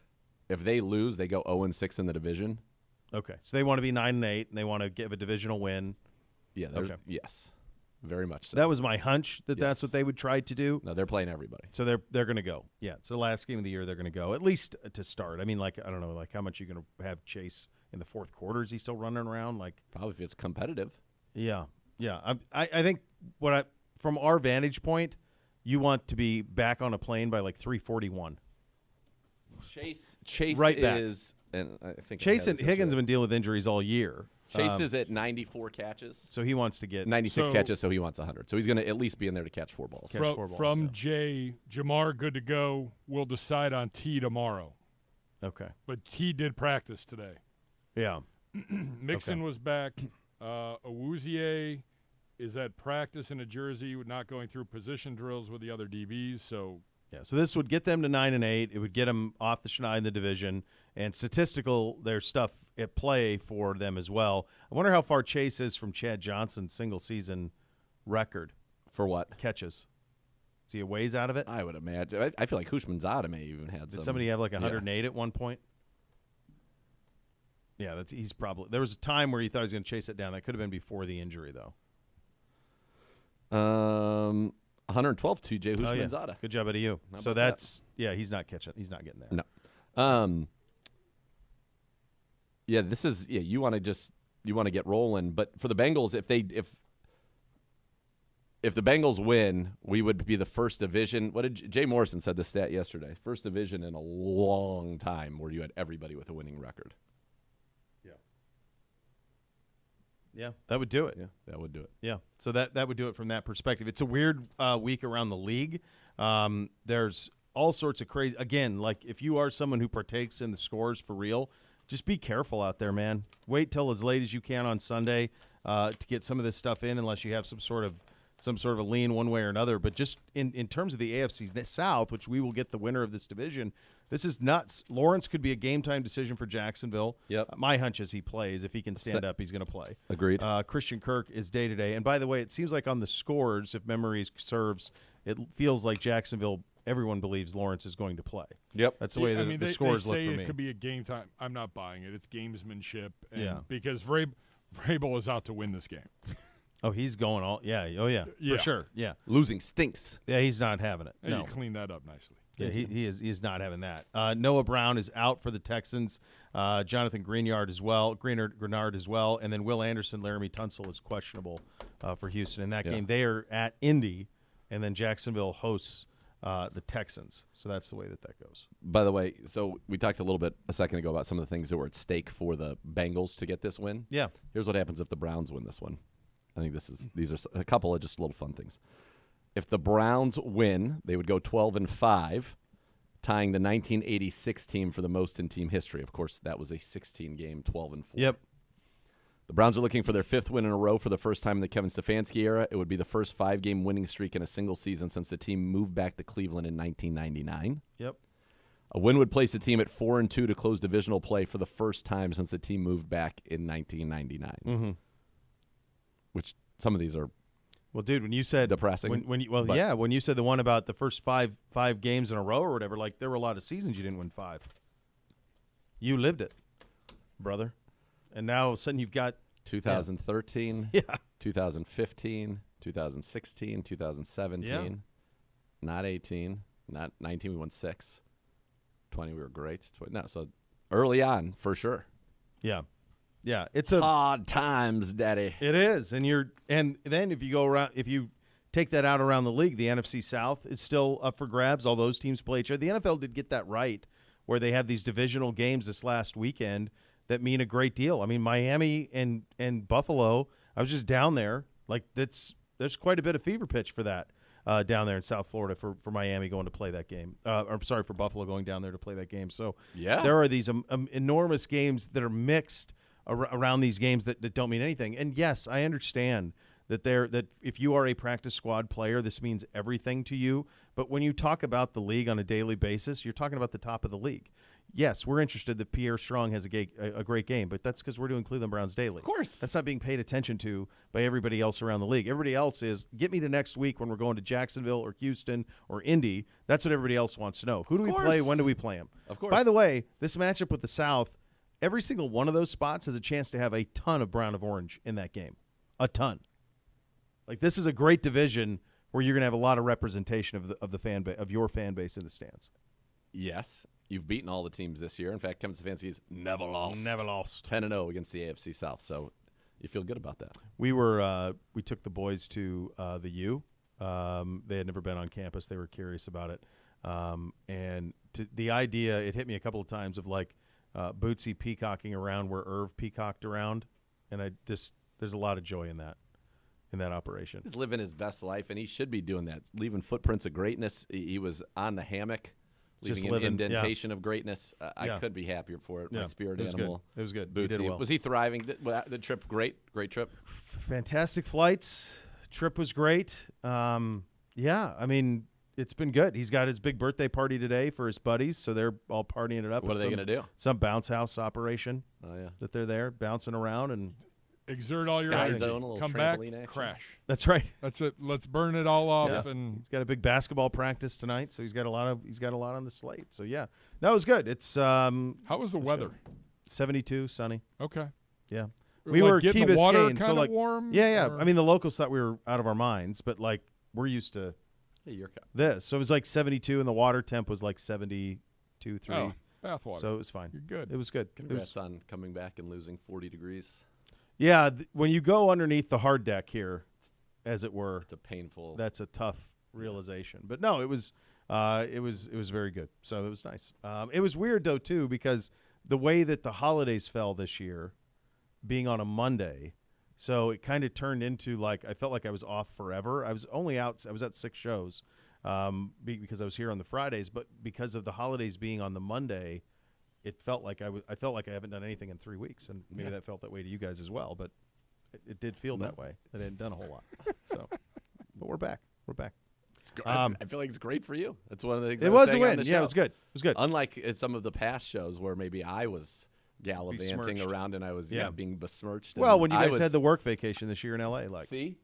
If they lose, they go 0-6 in the division. Okay. So they want to be 9-8 and they want to give a divisional win. Yeah. Okay. Yes. Very much so. That was my hunch that's Yes. what they would try to do. No, they're playing everybody. So they're going to go. Yeah. So last game of the year they're going to go at least to start. I mean, I don't know, how much you going to have Chase in the fourth quarter? Is he still running around? Probably if it's competitive. Yeah. Yeah. I think from our vantage point, you want to be back on a plane by 3:41. Chase Right back. is, and I think Chase and Higgins have been dealing with injuries all year. Chase is at 94 catches. So he wants to get 96 catches, so he wants 100. So he's going to at least be in there to catch 4 balls. Catch 4 balls, From yeah. Jay, Jamar good to go. We'll decide on T tomorrow. Okay. But T did practice today. Yeah. Mixon was back. Awuzie is at practice in a jersey, not going through position drills with the other DBs. So Yeah. So this would get them to 9-8. It would get them off the schneid in the division, and there's stuff at play for them as well. I wonder how far Chase is from Chad Johnson's single season record For what? catches. Is he a ways out of it? I would imagine. I feel like Hushmanzada may even had Did some. somebody have 108 at one point? Yeah, he's probably. There was a time where he thought he was going to chase it down. That could have been before the injury, though. 112 to Jay Oh, yeah. Hushmanzada. Good job out of you. How So about that's he's not catching. He's not getting there. No. Yeah, this is you want to get rolling, but for the Bengals, if the Bengals win, we would be the first division. What did Jay Morrison said the stat yesterday? First division in a long time where you had everybody with a winning record. Yeah, that would do it. Yeah, that would do it. Yeah, so that would do it from that perspective. It's a weird week around the league. There's all sorts of crazy. Again, if you are someone who partakes in the scores for real, just be careful out there, man. Wait till as late as you can on Sunday to get some of this stuff in, unless you have some sort of a lean one way or another. But just in terms of the AFC South, which we will get the winner of this division, this is nuts. Lawrence could be a game-time decision for Jacksonville. Yep. My hunch is he plays. If he can stand up, he's going to play. Agreed. Christian Kirk is day-to-day. And by the way, it seems like on the scores, if memory serves, it feels like Jacksonville, everyone believes Lawrence is going to play. Yep. That's the way the scores they look say for it me. could be a game time. I'm not buying it. It's gamesmanship. And Yeah. Because Vrabel is out to win this game. Oh, he's going all – yeah. Oh, yeah. Yeah. For sure. Yeah. Losing stinks. Yeah, he's not having it. And No. you clean that up nicely. Yeah, he is not having that. Noah Brown is out for the Texans. Jonathan Greenard as well, and then Will Anderson, Laramie Tunsil is questionable for Houston in that game. They are at Indy, and then Jacksonville hosts the Texans. So that's the way that goes. By the way, so we talked a little bit a second ago about some of the things that were at stake for the Bengals to get this win. Yeah. Here's what happens if the Browns win this one. I think these are a couple of just little fun things. If the Browns win, they would go 12-5, tying the 1986 team for the most in team history. Of course, that was a 16-game 12-4. Yep. The Browns are looking for their 5th win in a row for the first time in the Kevin Stefanski era. It would be the first 5-game winning streak in a single season since the team moved back to Cleveland in 1999. Yep. A win would place the team at 4-2 to close divisional play for the first time since the team moved back in 1999. Mm-hmm. Which some of these are Well, dude, when you said depressing. when you said the one about the first five games in a row or whatever, like there were a lot of seasons you didn't win 5. You lived it, brother, and now all of a sudden you've got 2013, 2015, 2016, 2017, not 18, not 19. We won 6. 20 we were great. No, so early on for sure. Yeah, it's a hard times, Daddy. It is, and then if you go around, if you take that out around the league, the NFC South is still up for grabs. All those teams play each other. The NFL did get that right, where they have these divisional games this last weekend that mean a great deal. I mean, Miami and Buffalo. I was just down there. Like there's quite a bit of fever pitch for that down there in South Florida for Miami going to play that game. I'm sorry, for Buffalo going down there to play that game. So there are these enormous games that are mixed around these games that don't mean anything. And yes, I understand that if you are a practice squad player, this means everything to you. But when you talk about the league on a daily basis, you're talking about the top of the league. Yes, we're interested that Pierre Strong has a great game, but that's because we're doing Cleveland Browns daily. Of course. That's not being paid attention to by everybody else around the league. Everybody else is, get me to next week when we're going to Jacksonville or Houston or Indy. That's what everybody else wants to know. Who do we play? When do we play them? Of course. By the way, this matchup with the South, every single one of those spots has a chance to have a ton of brown of orange in that game. A ton. Like, this is a great division where you're going to have a lot of representation of the fan base, of your fan base in the stands. Yes. You've beaten all the teams this year. In fact, Kevin Stefanski's never lost. 10-0 against the AFC South. So you feel good about that. We took the boys to the U. They had never been on campus. They were curious about it. And the idea, it hit me a couple of times of like Bootsy peacocking around where Irv peacocked around. And there's a lot of joy in that operation. He's living his best life, and he should be doing that, leaving footprints of greatness. He was on the hammock, leaving an indentation of greatness. I could be happier for it. My spirit animal. It was good. Bootsy. He did well. Was he thriving? The trip great trip? Fantastic flights. Trip was great. I mean, it's been good. He's got his big birthday party today for his buddies, so they're all partying it up. What are they going to do? Some bounce house operation. Oh, yeah. That they're there bouncing around and exert all your Sky energy. zone, Come back, action. crash. That's right. That's it. Let's burn it all off. Yeah. And he's got a big basketball practice tonight, so he's got a lot on the slate. So yeah, no, it was good. It's how was the weather? 72, sunny. Okay. Yeah, We were getting Key the water Biscayne, kind so of like warm. yeah. or- I mean, the locals thought we were out of our minds, but like we're used to this. So it was like 72, and the water temp was like 72, 3. Oh, bathwater. So it was fine. You're good. It was good. Congrats on coming back and losing 40 degrees. Yeah, when you go underneath the hard deck here, as it were, It's a painful. that's a tough realization. But no, it was very good. So it was nice. It was weird though too, because the way that the holidays fell this year, being on a Monday, so it kind of turned into like I felt like I was off forever. I was at 6 shows because I was here on the Fridays, but because of the holidays being on the Monday, it felt like I felt like I haven't done anything in 3 weeks, and maybe that felt that way to you guys as well. But it did feel that way. I hadn't done a whole lot. So, but we're back. I feel like it's great for you. That's one of the things. It I was was a saying on win. the Yeah, show. it was good. It was good. Unlike in some of the past shows where maybe I was gallivanting Besmirched. around and I was being besmirched. Well, and when you I guys was, had the work vacation this year in LA, like see,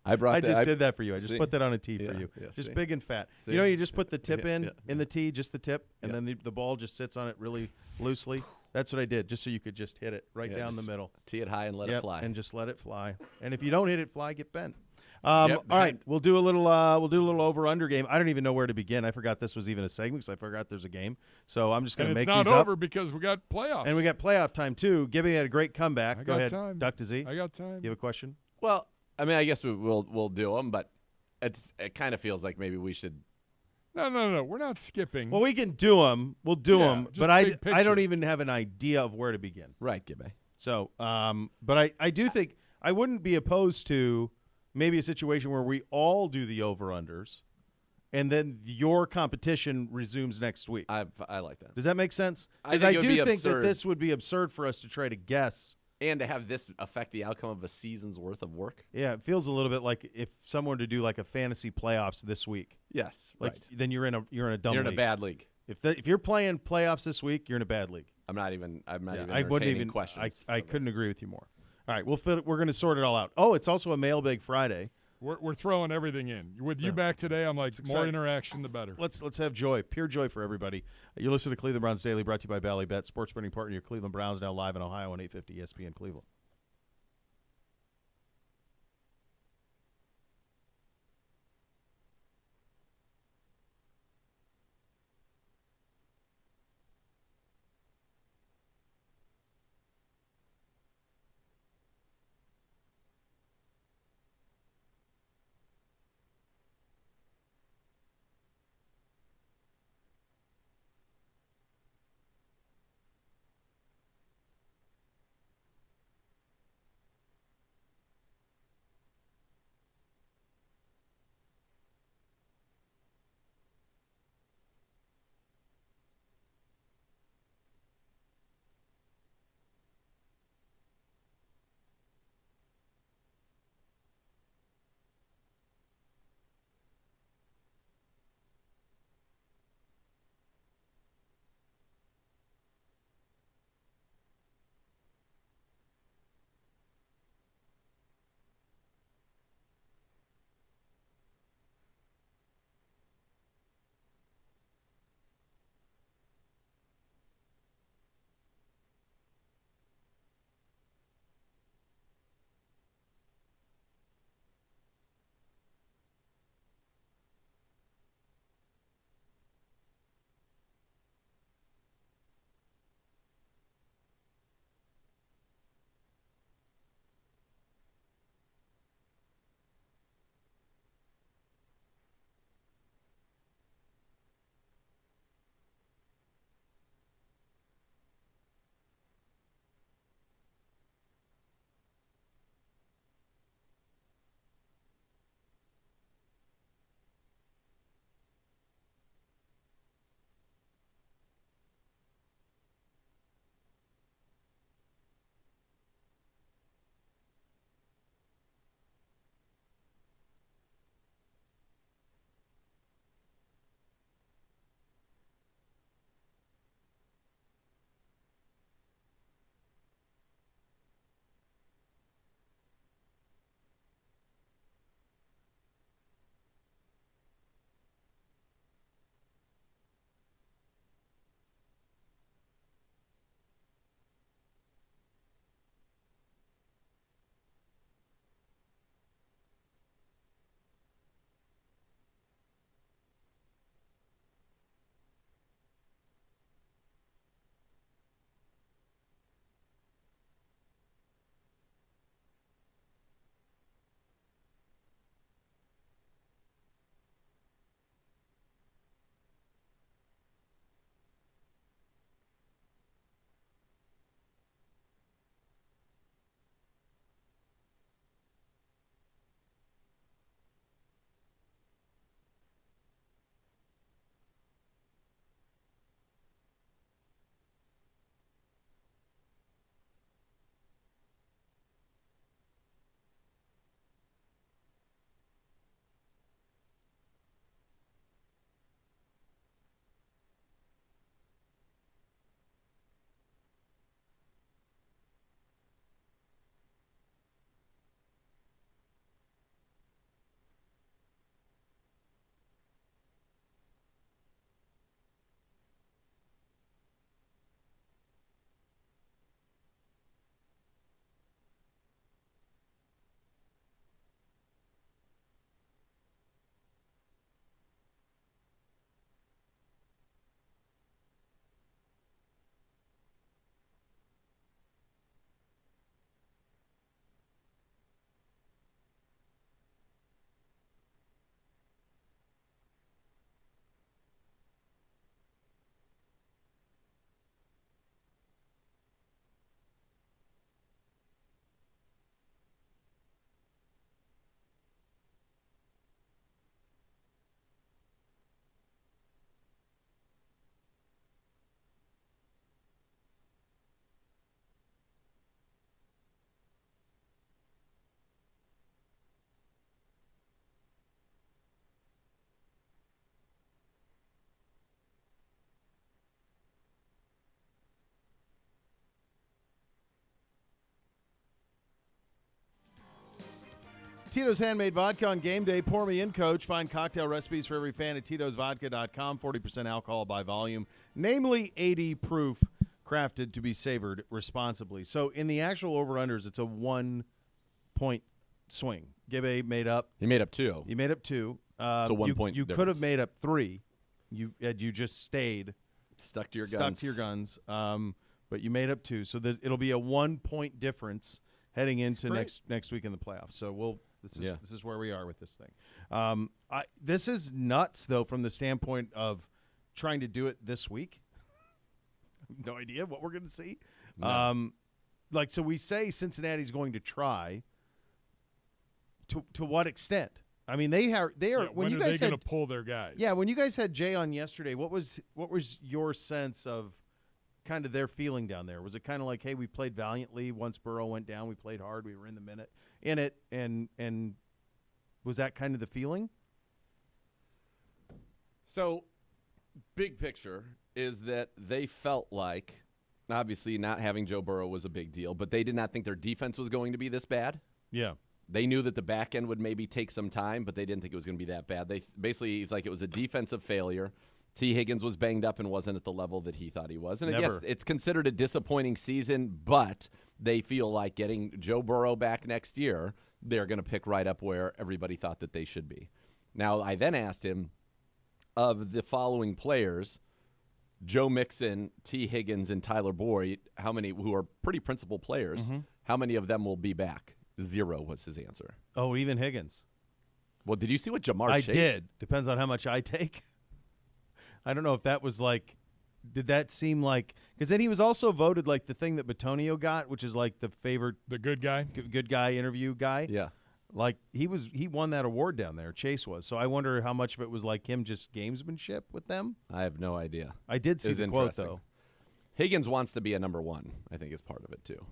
I brought. I just did that for you. I just see. put that on a tee for Yeah, you. yeah, Just see. big and fat. See. You know, you just put the tip Yeah, in the tee, just the tip, and Yeah. then the ball just sits on it really loosely. That's what I did, just so you could just hit it right Yeah, down the just middle. Tee it high and let it fly. And just let it fly. And if you don't hit it fly, get bent. Yep. All right, we'll do a little over under game. I don't even know where to begin. I forgot this was even a segment because I forgot there's a game. So I'm just going to make these up. And it's not over because we got playoffs. And we got playoff time too. Gibby had a great comeback. I Go got ahead, time. Dr. Z. I got time. You have a question? Well, I mean, I guess we'll do them, but it kind of feels like maybe we should. No. We're not skipping. Well, we can do them. We'll do Yeah, them, just but big I don't picture. even have an idea of where to begin. Right, Gibby. So, but I do think I wouldn't be opposed to maybe a situation where we all do the over-unders, and then your competition resumes next week. I like that. Does that make sense? I Because think I it would do be think that absurd. this would be absurd for us to try to guess. And to have this affect the outcome of a season's worth of work. Yeah, it feels a little bit like if someone to do like a fantasy playoffs this week. Yes, Like right. then you're in a dumb You're in a league. bad league. If you're playing playoffs this week, you're in a bad league. I'm not even I wouldn't entertaining even. questions. I couldn't agree with you more. All right, we're going to sort it all out. Oh, it's also a Mailbag Friday. We're throwing everything in. With you back today, I'm like, more exciting. interaction, the better. Let's have joy, pure joy for everybody. You're listening to Cleveland Browns Daily, brought to you by Bally Bet, sports betting partner of your Cleveland Browns, now live in Ohio on 850 ESPN Cleveland. Tito's Handmade Vodka on game day. Pour me in, coach. Find cocktail recipes for every fan at titosvodka.com. 40% alcohol by volume, namely 80 proof, crafted to be savored responsibly. So in the actual over-unders, it's a 1-point swing. Gibbe made up. He made up 2. He made up 2. It's a 1 point You difference. could have made up 3. You just stayed. Stuck to your Stuck guns. to your guns. But you made up 2. So it'll be a 1-point difference heading into next week in the playoffs. So this is where we are with this thing. This is nuts, though, from the standpoint of trying to do it this week. No idea what we're going to see. No. So we say Cincinnati's going to try. To what extent? I mean, they are. When you are guys they going to pull their guys? Yeah, when you guys had Jay on yesterday, what was your sense of kind of their feeling down there? Was it kind of like, hey, we played valiantly once Burrow went down, we played hard, we were in it, and was that kind of the feeling? So, big picture is that they felt like, obviously not having Joe Burrow was a big deal, but they did not think their defense was going to be this bad. Yeah. They knew that the back end would maybe take some time, but they didn't think it was going to be that bad. He's like, it was a defensive failure. T. Higgins was banged up and wasn't at the level that he thought he was. And yes, it's considered a disappointing season, but they feel like getting Joe Burrow back next year, they're going to pick right up where everybody thought that they should be. Now, I then asked him, of the following players, Joe Mixon, T. Higgins, and Tyler Boyd, how many, who are pretty principal players, how many of them will be back? 0 was his answer. Oh, even Higgins. Well, did you see what Jamar I Chase did. Depends on how much I take. I don't know if that was like, did that seem like, because then he was also voted like the thing that Batonio got, which is like the favorite, The good guy? good guy interview guy. Yeah. Like he won that award down there. Chase was. So I wonder how much of it was like him just gamesmanship with them. I have no idea. I did see It was the quote interesting. though. Higgins wants to be a number 1, I think is part of it too.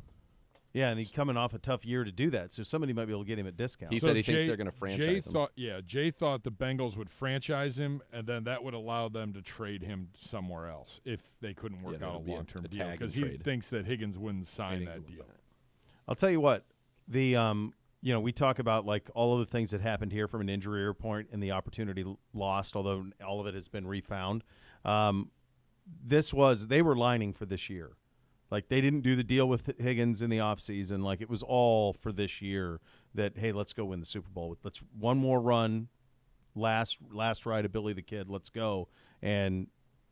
Yeah, and he's coming off a tough year to do that. So somebody might be able to get him at discount. He said he thinks they're going to franchise him. Jay thought the Bengals would franchise him, and then that would allow them to trade him somewhere else if they couldn't work that out a would be a long-term deal. tag and Because he trade. thinks that Higgins wouldn't sign that deal. I'll tell you what, the we talk about like all of the things that happened here from an injury report and the opportunity lost, although all of it has been refound. They were lining for this year. Like they didn't do the deal with Higgins in the offseason. Like it was all for this year that, hey, let's go win the Super Bowl. Let's one more run, last ride of Billy the Kid. Let's go and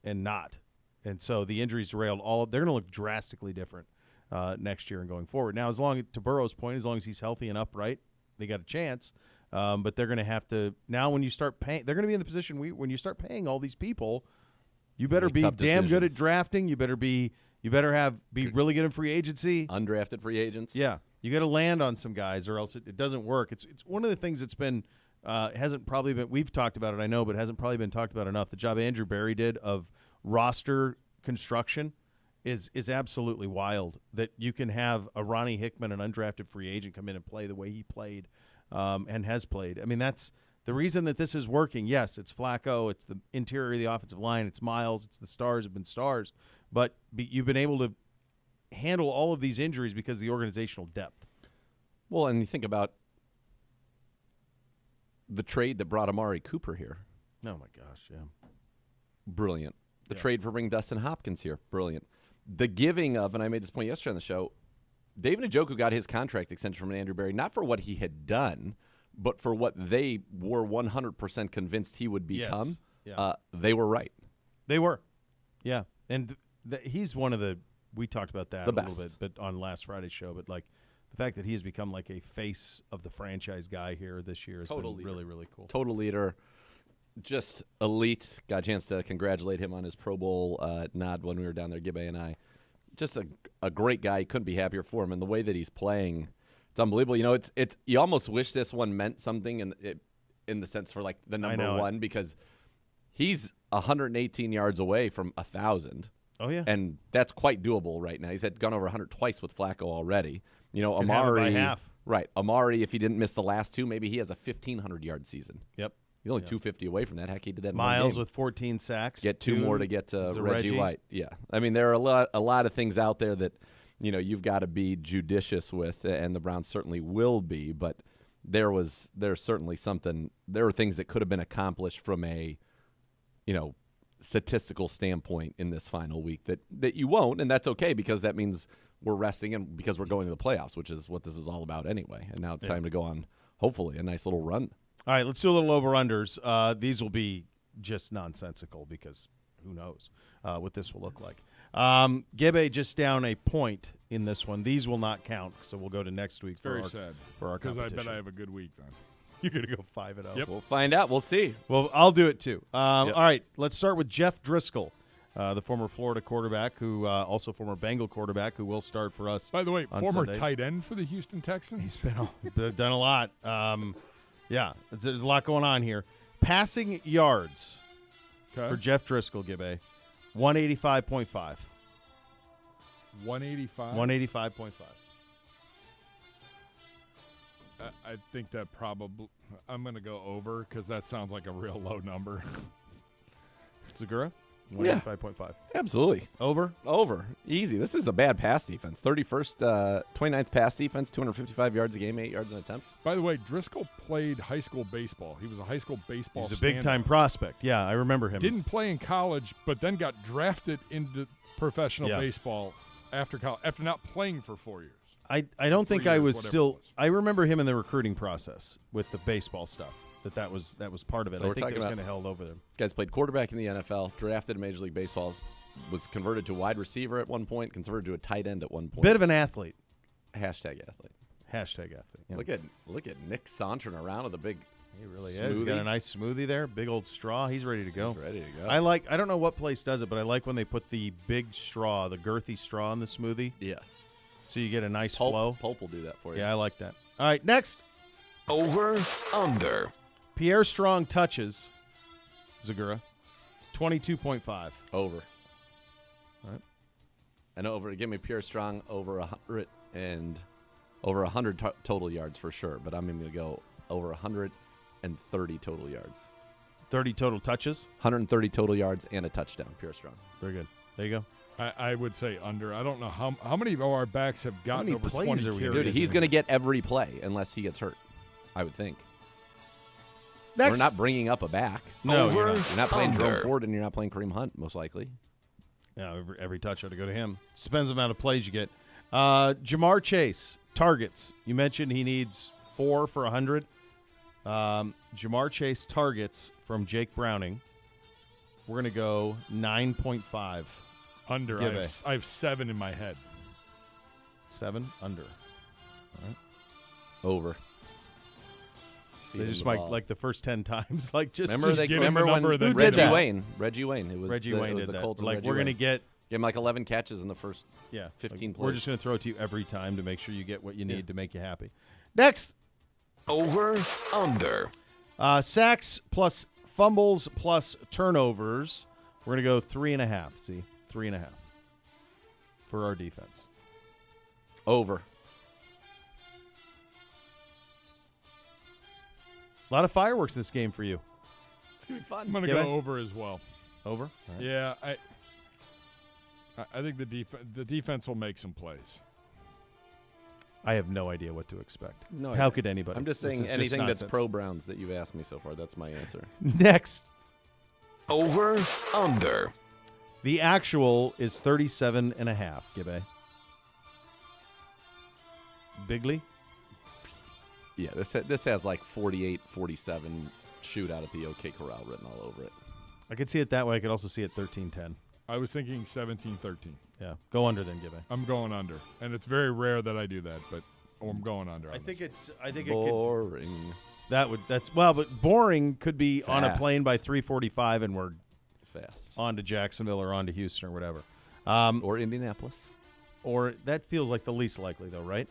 not. And so the injuries derailed all. They're going to look drastically different next year and going forward. Now, to Burrow's point, as long as he's healthy and upright, they got a chance. But they're going to have to now. When you start paying, they're going to be in the position when you start paying all these people. You better be damn good at drafting. You better be really good in free agency. Undrafted free agents. Yeah, you got to land on some guys, or else it doesn't work. It's one of the things that's been hasn't probably been. We've talked about it, I know, but hasn't probably been talked about enough. The job Andrew Berry did of roster construction is absolutely wild. That you can have a Ronnie Hickman, an undrafted free agent, come in and play the way he played and has played. I mean, that's the reason that this is working. Yes, it's Flacco, it's the interior of the offensive line, it's Miles, it's the stars have been stars, but you've been able to handle all of these injuries because of the organizational depth. Well, and you think about the trade that brought Amari Cooper here. Oh my gosh, yeah. Brilliant. The trade for bringing Dustin Hopkins here. Brilliant. The giving of, and I made this point yesterday on the show, David Njoku got his contract extension from Andrew Berry, not for what he had done, but for what they were 100% convinced he would become. Yes. Yeah. They were right. They were. Yeah. And he's one of we talked about that The a best. little bit but on last Friday's show, but like the fact that he has become like a face of the franchise guy here this year has Total been leader. really, really cool. Total leader. Just elite. Got a chance to congratulate him on his Pro Bowl nod when we were down there, Gibbe and I. Just a great guy. Couldn't be happier for him. And the way that he's playing, it's unbelievable. You know, it's you almost wish this one meant something in the sense for like the number one because he's 118 yards away from 1,000. Oh, yeah. And that's quite doable right now. He's gone over 100 twice with Flacco already. You know, Could have it Amari. by half. Right. Amari, if he didn't miss the last two, maybe he has a 1,500-yard season. Yep. He's only 250 away from that. Heck, he did that in Miles one game. with 14 sacks. Get two more to get to is a Reggie White. Yeah. I mean, there are a lot of things out there that, you know, you've got to be judicious with, and the Browns certainly will be. But there's certainly something. There are things that could have been accomplished from a, statistical standpoint in this final week that you won't, and that's okay because that means we're resting and because we're going to the playoffs, which is what this is all about anyway. And now it's time to go on, hopefully, a nice little run. All right, let's do a little over-unders. These will be just nonsensical because who knows what this will look like. Gibbe just down a point in this one. These will not count, so we'll go to next week Very sad for our because competition. I bet I have a good week then. You're going to go 5-0. Yep. We'll find out. We'll see. Well, I'll do it too. Yep. All right, let's start with Jeff Driscoll, the former Florida quarterback, who also former Bengal quarterback, who will start for us. By the way, on former Sunday. tight end for the Houston Texans. He's done a lot. Yeah, there's a lot going on here. Passing yards for Jeff Driscoll, Gibbe, 185.5. 185. 185.5. I think that probably I'm going to go over because that sounds like a real low number. Segura, Yeah. 185.5. Absolutely. Over. Easy. This is a bad pass defense. 29th pass defense, 255 yards a game, 8 yards an attempt. By the way, Driscoll played high school baseball. He was a high school baseball. He's a big-time prospect. Yeah, I remember him. Didn't play in college, but then got drafted into professional Yeah. baseball after college, after not playing for 4 years. I don't think 3 I years, was whatever it still. was. I remember him in the recruiting process with the baseball stuff. That was part of it. So I we're think talking that was about- kind of held over them. Guy's played quarterback in the NFL, drafted in Major League Baseball, was converted to wide receiver at one point, converted to a tight end at one point. Bit of an athlete. Hashtag athlete. Hashtag athlete. Yeah. Look at Nick sauntering around with a big He really smoothie. is. He's got a nice smoothie there. Big old straw. He's ready to go. He's ready to go. I don't know what place does it, but I like when they put the big straw, the girthy straw in the smoothie, Yeah. so you get a nice flow. Pulp will do that for you. Yeah, I like that. All right, next. Over, under. Pierre Strong touches. Zagura, 22.5. Over. All right. And over. Give me Pierre Strong over 100 total yards for sure. But I'm going to go over 130 total yards. 30 total touches. 130 total yards and a touchdown. Pierre Strong. Very good. There you go. I would say under. I don't know how many of our backs have gotten many over plays 20 are we carries. Dude, he's going to get every play unless he gets hurt. I would think. Next. We're not bringing up a back. No, Over, you're You're not playing under. Jerome Ford and you're not playing Kareem Hunt, most likely. Yeah, every touch ought to go to him. Depends on the amount of plays you get. Jamar Chase, targets. You mentioned he needs 4 for 100. Jamar Chase targets from Jake Browning. We're going to go 9.5. Under. Give I have 7 in my head. 7 under. Over. They just the might, ball. like the first 10 times, like just Remember just give him remember the when number that did that? Reggie Wayne. It was Reggie the, Wayne it was did the that. Colts and Like Reggie we're going to Wayne. get Give him like 11 catches in the first 15 We're plays. just going to throw it to you every time to make sure you get what you need to make you happy. Next, Over, under. sacks plus fumbles plus turnovers. We're going to go 3.5. See, 3.5 for our defense. Over. A lot of fireworks this game for you. It's going to be I'm fun. going to Yeah, go man. over as well. Over. All right. Yeah, I think the defense will make some plays. I have no idea what to expect. No How idea. could anybody? I'm just This saying is anything that's nonsense. pro Browns that you've asked me so far. That's my answer. Next, Over, under. the actual is 37.5. Gibbe. Bigley. Yeah, this has like 48-47 shootout at the OK Corral written all over it. I could see it that way. I could also see it 13-10. I was thinking 17-13. Yeah, go under then, Gibbe. I'm going under, and it's very rare that I do that, but I'm going under. I on think this. it could. Boring. That's well, but boring could be on a Fast. plane by 3:45 and we're Fast. on to Jacksonville or on to Houston or whatever. Or Indianapolis. Or that feels like the least likely though, right?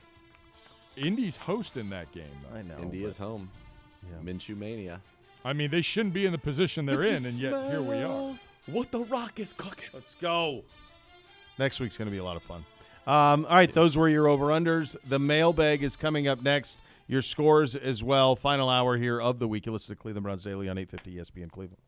Indy's hosting that game, though. I know. India's home. Yeah. Minshew Mania. I mean, they shouldn't be in the position they're in, and yet here we are. What the Rock is cooking. Let's go. Next week's going to be a lot of fun. All right, those were your over-unders. The mailbag is coming up next. Your scores as well. Final hour here of the week. You listen to Cleveland Browns Daily on 850 ESPN Cleveland.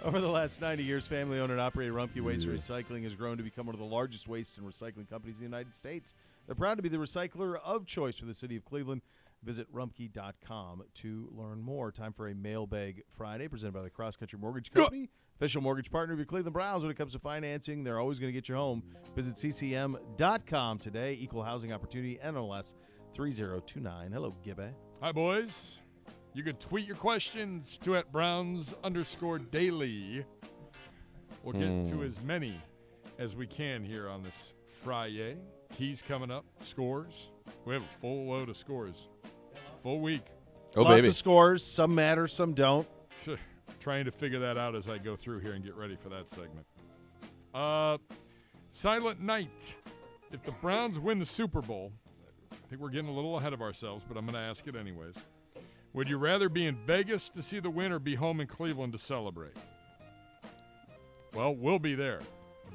Over the last 90 years, family-owned and operated Rumpke Waste Recycling has grown to become one of the largest waste and recycling companies in the United States. They're proud to be the recycler of choice for the city of Cleveland. Visit rumpke.com to learn more. Time for a Mailbag Friday presented by the Cross Country Mortgage Company, official mortgage partner of your Cleveland Browns. When it comes to financing, they're always going to get your home. Visit ccm.com today. Equal housing opportunity, NLS 3029. Hello, Gibby. Hi, boys. You can tweet your questions to @Browns_daily. We'll get to as many as we can here on this Friday. Keys coming up, scores. We have a full load of scores. Full week. Oh, Lots baby. of scores. Some matter, some don't. Trying to figure that out as I go through here and get ready for that segment. Silent Night. If the Browns win the Super Bowl, I think we're getting a little ahead of ourselves, but I'm going to ask it anyways. Would you rather be in Vegas to see the win or be home in Cleveland to celebrate? Well, we'll be there.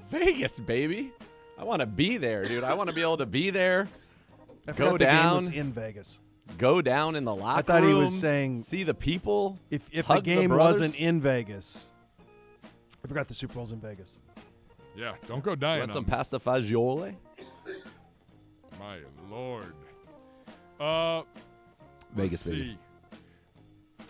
Vegas, baby. I want to be there, dude. I want to be able to be there. I Go forgot the game was down. in Vegas. Go down in the locker I thought he was room, saying see the people. If the hug game brothers. wasn't in Vegas, I forgot the Super Bowl's in Vegas. Yeah, don't go dying Want on some me. pasta fagioli? My Lord. Vegas, let's baby.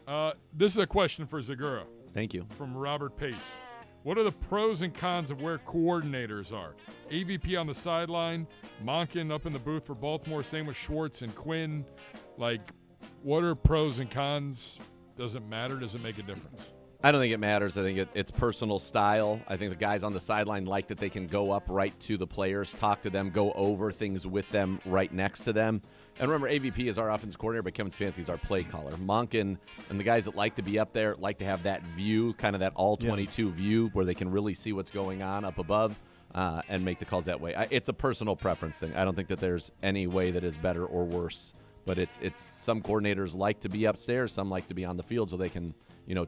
see. This is a question for Zagura Thank you. from Robert Pace. What are the pros and cons of where coordinators are? AVP on the sideline, Monken up in the booth for Baltimore, same with Schwartz and Quinn. Like, what are pros and cons? Does it matter? Does it make a difference? I don't think it matters. I think it's personal style. I think the guys on the sideline like that they can go up right to the players, talk to them, go over things with them right next to them. And remember, AVP is our offense coordinator, but Kevin Stefanski is our play caller. Monken and the guys that like to be up there like to have that view, kind of that all-22 view where they can really see what's going on up above and make the calls that way. It's a personal preference thing. I don't think that there's any way that is better or worse. But it's some coordinators like to be upstairs, some like to be on the field so they can,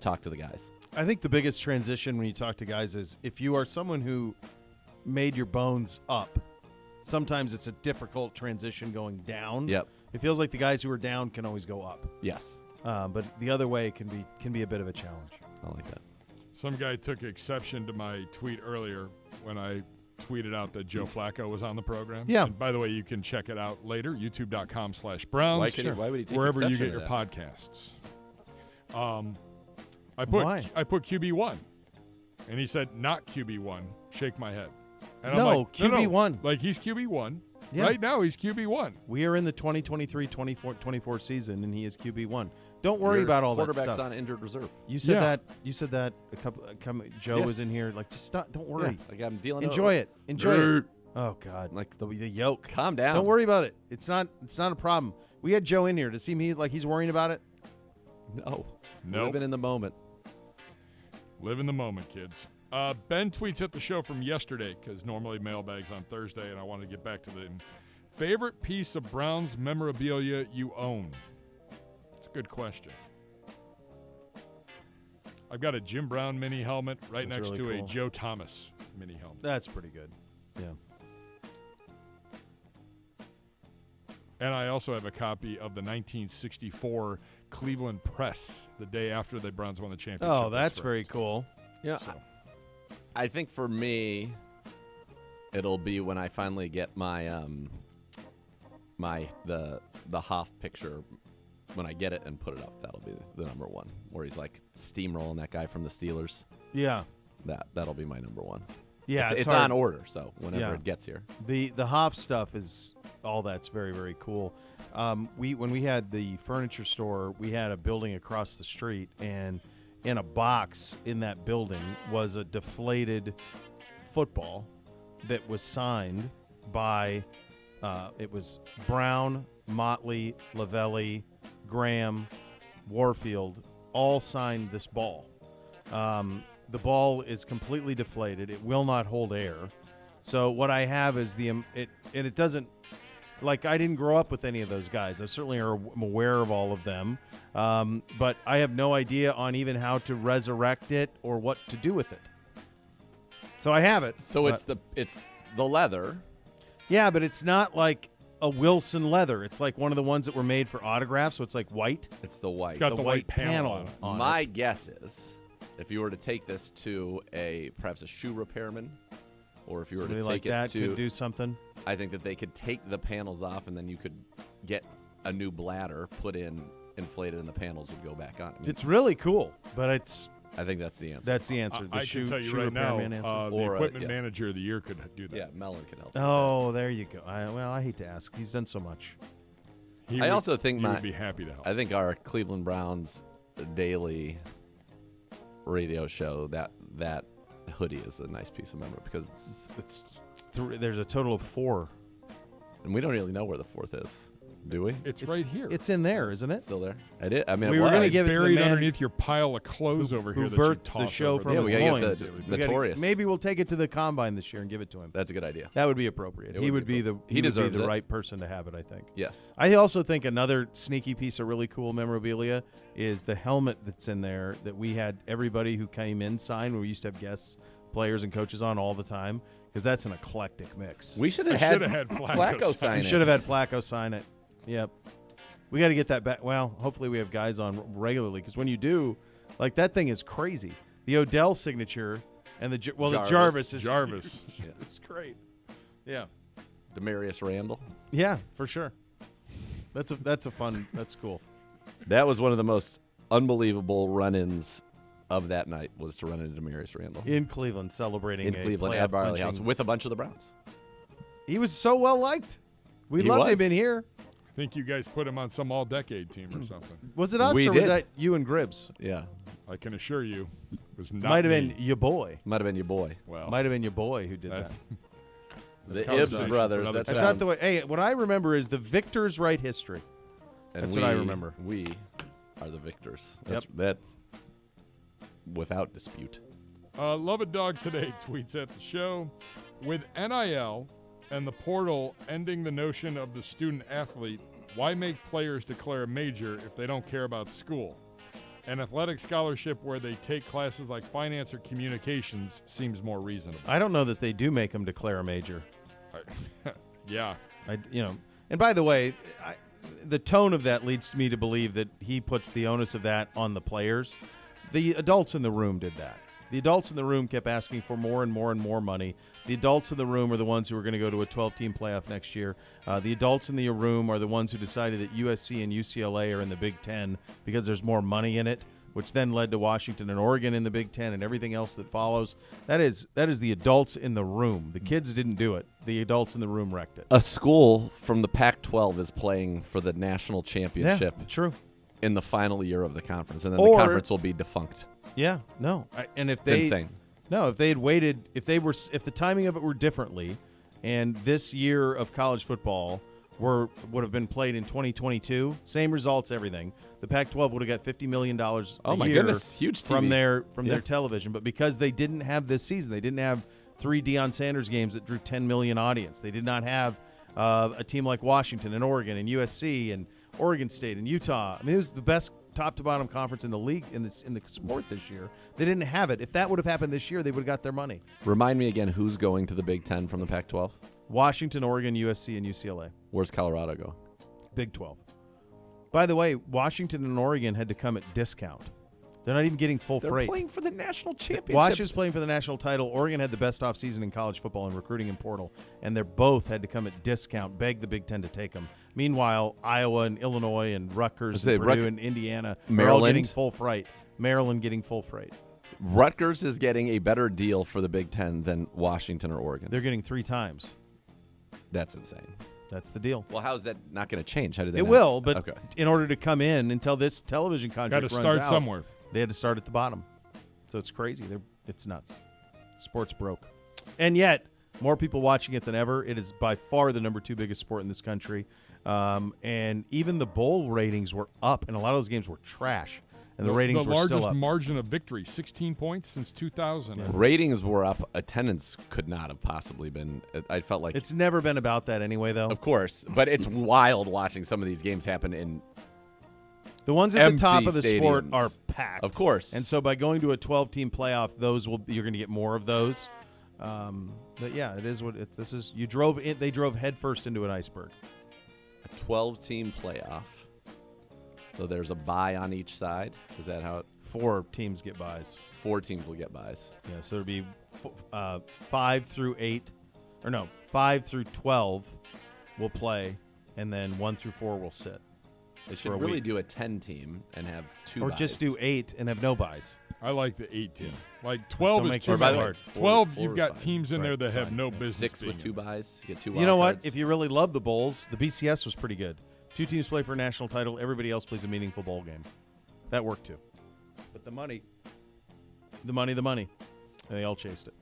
talk to the guys. I think the biggest transition when you talk to guys is if you are someone who made your bones up, sometimes it's a difficult transition going down. Yep. It feels like the guys who are down can always go up. Yes. But the other way can be a bit of a challenge. I like that. Some guy took exception to my tweet earlier when I tweeted out that Joe Flacco was on the program. Yeah. And by the way, you can check it out later, youtube.com/Browns. Why would he take wherever you exception get to your that? podcasts. I put QB1, and he said not QB1. Shake my head. And No, I'm like, QB1. Like he's QB1. Yeah. Right now he's QB1. We are in the 2023-24 season, and he is QB1. Don't worry about all that Quarterback's stuff. on injured reserve. You said Yeah. that. You said that a couple. Joe Yes. was in here. Like, just stop. Don't worry. Like I'm dealing. Enjoy it. Enjoy it. Oh God. Like the yoke. calm down. Don't worry about it. It's not a problem. We had Joe in here to see me like he's worrying about it. No. Nope. Living in the moment. Live in the moment, kids. Ben tweets at the show from yesterday because normally mailbags on Thursday, and I want to get back to the favorite piece of Browns memorabilia you own. It's a good question. I've got a Jim Brown mini helmet right That's next really to cool. a Joe Thomas mini helmet. That's pretty good. Yeah. And I also have a copy of the 1964 Cleveland Press the day after the Browns won the championship. Oh, that's very cool. Yeah. So. I think for me, it'll be when I finally get my the Hoff picture. When I get it and put it up, that'll be the number one. Where he's like steamrolling that guy from the Steelers. Yeah. That'll be my number one. Yeah. it's hard. on order, so whenever Yeah. it gets here. The Hoff stuff is all that's very, very cool. When we had the furniture store, we had a building across the street, and in a box in that building was a deflated football that was signed by it was Brown, Motley, Lavelli, Graham, Warfield, all signed this ball. The ball is completely deflated. It will not hold air. So what I have is it doesn't, like, I didn't grow up with any of those guys. I certainly am aware of all of them, but I have no idea on even how to resurrect it or what to do with it. So I have it. So but- it's the leather. yeah, but it's not like a Wilson leather. It's like one of the ones that were made for autographs, so it's like white. It's the white. It's got the the white white panel panel on it. on My guess is If you were to take this to perhaps a shoe repairman, or if you were Somebody to like take that it to could do something. I think that they could take the panels off, and then you could get a new bladder put in, inflated, and the panels would go back on. I mean, It's really cool, but I think that's the answer. that's the answer. The I shoe, can tell you shoe right now, repairman answer. the Or, equipment yeah. manager of the year could do that. Yeah, Mellon can help. Oh, there you go. I hate to ask. He's done so much. He I would- also think he would be happy to help. I think our Cleveland Browns daily radio show, that hoodie is a nice piece of memorabilia because There's a total of 4. and we don't really know where the 4th is, do we? It's right here. It's in there, isn't it? Still there? I mean, We it were gonna was. give it to the buried man underneath your pile of clothes over here who that you birthed the tossed show over from Yeah, his we gotta get loins. the We gotta- Notorious. maybe we'll take it to the combine this year and give it to him. That's a good idea. That would be appropriate. It He would would be be the He would be deserves the it. right person to have it, I think. Yes. I also think another sneaky piece of really cool memorabilia is the helmet that's in there that we had everybody who came in sign. We used to have guests, players, and coaches on all the time because that's an eclectic mix. We should We have had shoulda had Flacco Flacco sign sign We it. should have had Flacco sign it. Yep. We got to get that back. Well, hopefully we have guys on regularly because when you do, like that thing is crazy. The Odell signature and the Jarvis is Jarvis. It's great. Yeah. Demarius Randall. Yeah, for sure. That's a fun. That's cool. That was one of the most unbelievable run-ins of that night was to run into Demarius Randall In Cleveland, celebrating in a Cleveland playoff at Barley clinching- House with a bunch of the Browns. He was so well liked. We He loved was. him in here. I think you guys put him on some all-decade team or something. Was it us We or was did. that you and Gribbs? Yeah, I can assure you, it was not Might have me. been your boy. might have been your boy, Well, Might have been your boy who did that. the conversation Ibbs for brothers. another That That's sounds, not the way. Hey, what I remember is the victors write history. and That's what I we- remember. We are the victors. Yep. That's without dispute. Love a Dog Today tweets at the show, with NIL and the portal ending the notion of the student athlete, why make players declare a major if they don't care about school? An athletic scholarship where they take classes like finance or communications seems more reasonable. I don't know that they do make him declare a major. Yeah. And by the way, the tone of that leads me to believe that he puts the onus of that on the players. The adults in the room did that. The adults in the room kept asking for more and more and more money. The adults in the room are the ones who are going to go to a 12-team playoff next year. The adults in the room are the ones who decided that USC and UCLA are in the Big Ten because there's more money in it, which then led to Washington and Oregon in the Big Ten and everything else that follows. That is the adults in the room. The kids didn't do it. The adults in the room wrecked it. A school from the Pac-12 is playing for the national championship True. in the final year of the conference, and then Or- the conference will be defunct. Yeah, no. And if It's they insane. No, if they had waited, if the timing of it were differently, and this year of college football would have been played in 2022, same results, everything. The Pac-12 would have got $50 million a Oh my year goodness, huge from TV. their television. But because they didn't have this season, they didn't have 3 Deion Sanders games that drew 10 million audience. They did not have a team like Washington and Oregon and USC and Oregon State and Utah. I mean, it was the best top to bottom conference in the league in the sport this year. They didn't have it. If that would have happened this year, they would have got their money. Remind me again, who's going to the Big Ten from the Pac-12? Washington, Oregon, USC, and UCLA. Where's Colorado go? Big 12. By the way, Washington and Oregon had to come at discount. They're not even getting full They're freight. playing for the national championship. Washington's playing for the national title. Oregon had the best offseason in college football in recruiting and portal, and they both had to come at discount, beg the Big Ten to take them. Meanwhile, Iowa and Illinois and Rutgers and Purdue and Indiana are all Maryland. getting full freight. Maryland getting full freight. Rutgers is getting a better deal for the Big Ten than Washington or Oregon. They're getting 3 times. That's insane. That's the deal. Well, how is that not going to change? How do they? It not- will, but okay. in order to come in until this television Got contract to runs start out, somewhere. they had to start at the bottom. So it's crazy. It's nuts. Sports broke. And yet, more people watching it than ever. It is by far the number 2 biggest sport in this country. And even the bowl ratings were up, and a lot of those games were trash. And the ratings the were still largest up. margin of victory, 16 points since 2000. Ratings were up. Attendance could not have possibly been. I felt like It's never been about that anyway, though. of course, but it's wild watching some of these games happen in. The ones at the Empty top of the sport stadiums. are packed. Of course. And so by going to a 12-team playoff, you're going to get more of those. But yeah, it is what it's. This is you drove in. They drove headfirst into an iceberg. A 12-team playoff. So there's a bye on each side. Is that how it? 4 teams get buys. 4 teams will get buys. Yeah, so it'll be 5 through 12 will play, and then 1 through 4 will sit. They for a should really week. do a 10 team and have 2 Or buys. just do 8 and have no buys. I like the 8 team. Like 12 Don't is make too this so hard. hard. 12, 4 you've is got fine. teams in there that have fine. no business 6 being with 2 in. buys. You get 2 You know wild what? cards. If you really love the bowls, the BCS was pretty good. 2 teams play for a national title. Everybody else plays a meaningful bowl game. That worked too. But the money. And they all chased it.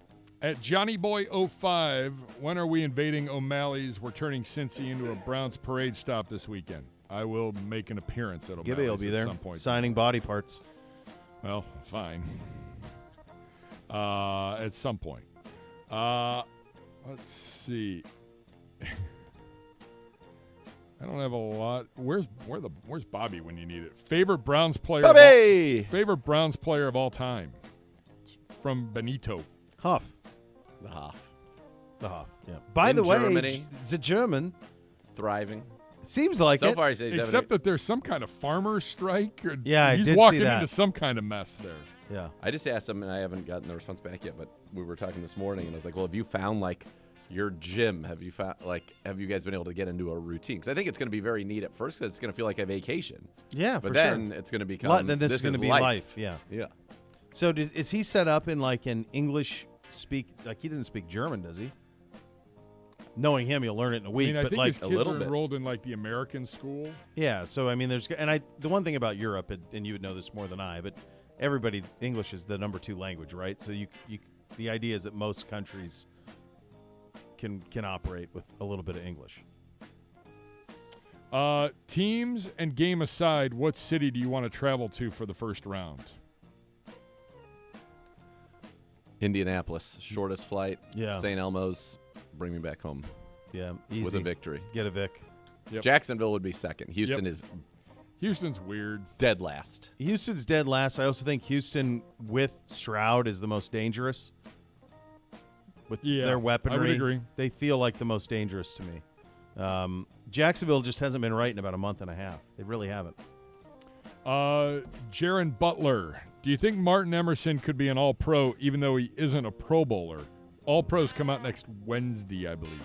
At Johnny Boy 05, when are we invading O'Malley's? We're turning Cincy into a Browns parade stop this weekend. I will make an appearance at O'Malley's Gibby will be at there some point. signing body parts. Well, fine. At some point. Let's see. I don't have a lot. Where's Bobby when you need it? Favorite Browns player. Bobby! Favorite Browns player of all time. It's from Benito. Huff. The Hoff. The Huff. Yeah. By In the way, Germany. the German Thriving. seems like So it. far, he's having Except that there's some kind of farmer strike. Or Yeah, I he's did see walking that. into some kind of mess there. Yeah. I just asked him, and I haven't gotten the response back yet, but we were talking this morning, and I was like, well, have you found, like, your gym? Have you guys been able to get into a routine? Because I think it's going to be very neat at first because it's going to feel like a vacation. Yeah, But for then sure. it's going to become, Then this is going to be life. Yeah. Yeah. So is he set up in like an English like he doesn't speak German, does he? Knowing him, you'll learn it in a I week. mean, I but think like his kids little are bit. enrolled in like the American school. yeah, so I mean, the one thing about Europe, and you would know this more than I, but everybody English is the number 2 language, right? So the idea is that most countries can operate with a little bit of English. Teams and game aside, what city do you want to travel to for the first round? Indianapolis, shortest flight. Yeah. St. Elmo's, bring me back home Yeah, easy. with a victory. Get a Vic. Yep. Jacksonville would be second. Houston Yep. is Houston's weird. dead last. Houston's dead last. I also think Houston with Stroud is the most dangerous. With Yeah, their weaponry, I would agree. they feel like the most dangerous to me. Jacksonville just hasn't been right in about a month and a half. They really haven't. Jaron Butler. Do you think Martin Emerson could be an All-Pro even though he isn't a Pro Bowler? All-Pros come out next Wednesday, I believe.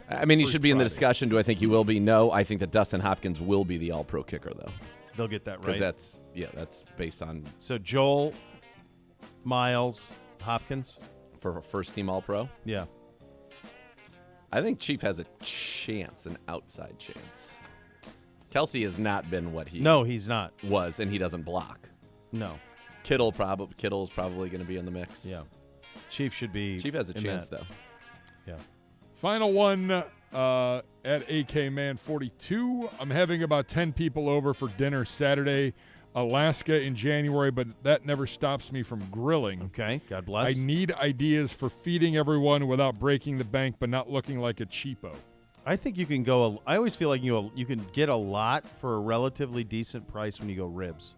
I mean, he First should be in the Friday. discussion. Do I think he will be? No. I think that Dustin Hopkins will be the All-Pro kicker, though. They'll get that Because right. that's based on So Joel, Miles, Hopkins. for a first-team All-Pro. Yeah. I think Chief has a chance, an outside chance. Kelsey has not been what he No, he's not. was, and he doesn't block. No. Kittle's probably going to be in the mix. Yeah. Chief should be. Chief has a in chance, that. though. Yeah. Final one at AK Man 42. I'm having about 10 people over for dinner Saturday, Alaska in January, but that never stops me from grilling. Okay. God bless. I need ideas for feeding everyone without breaking the bank but not looking like a cheapo. I think you can go. I always feel like you can get a lot for a relatively decent price when you go ribs.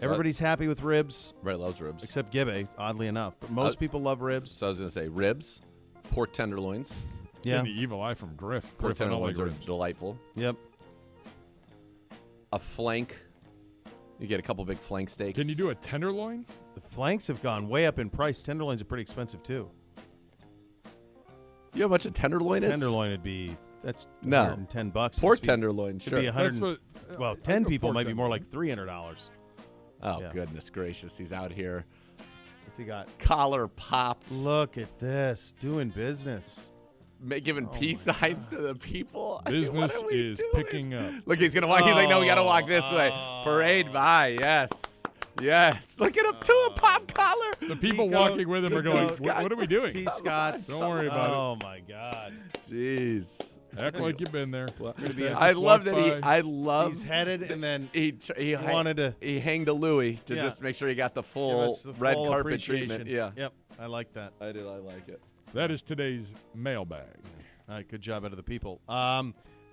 Everybody's happy with ribs, Ray loves ribs. except Gibbe, oddly enough. But most people love ribs. So I was going to say ribs, pork tenderloins. Yeah. Getting the evil eye from Griff. Pork Griff, I don't like tenderloins are ribs. delightful. Yep. A flank. You get a couple big flank steaks. Can you do a tenderloin? The flanks have gone way up in price. Tenderloins are pretty expensive too. You know how much a tenderloin is? Tenderloin would be No. $110. Pork It's tenderloin, Should sure. be 100. That's Well, I'd 10 go people pork might be more tenderloin. like $300. Oh, Yeah. goodness gracious. He's out here. What's he got? Collar popped. Look at this, doing business. Giving peace signs to the people. I mean, what Business are we is doing? picking up. Look, he's going to walk. He's like, no, we got to walk this way. Oh. Parade by. Yes. Yes. Look at him. To a pop collar. The people T-Coat, walking with him are the going, Scott. what are we doing? T. Scotts. Don't worry about it. Oh my God. Jeez. Act like you've been there. I love that Walk by. I love He's headed and then he wanted to he hanged a Louis to Yeah. just make sure he got the give full us the red full carpet appreciation. treatment. Yeah. Yep. I like that. I like it. That is today's mailbag. All right, good job out of the people.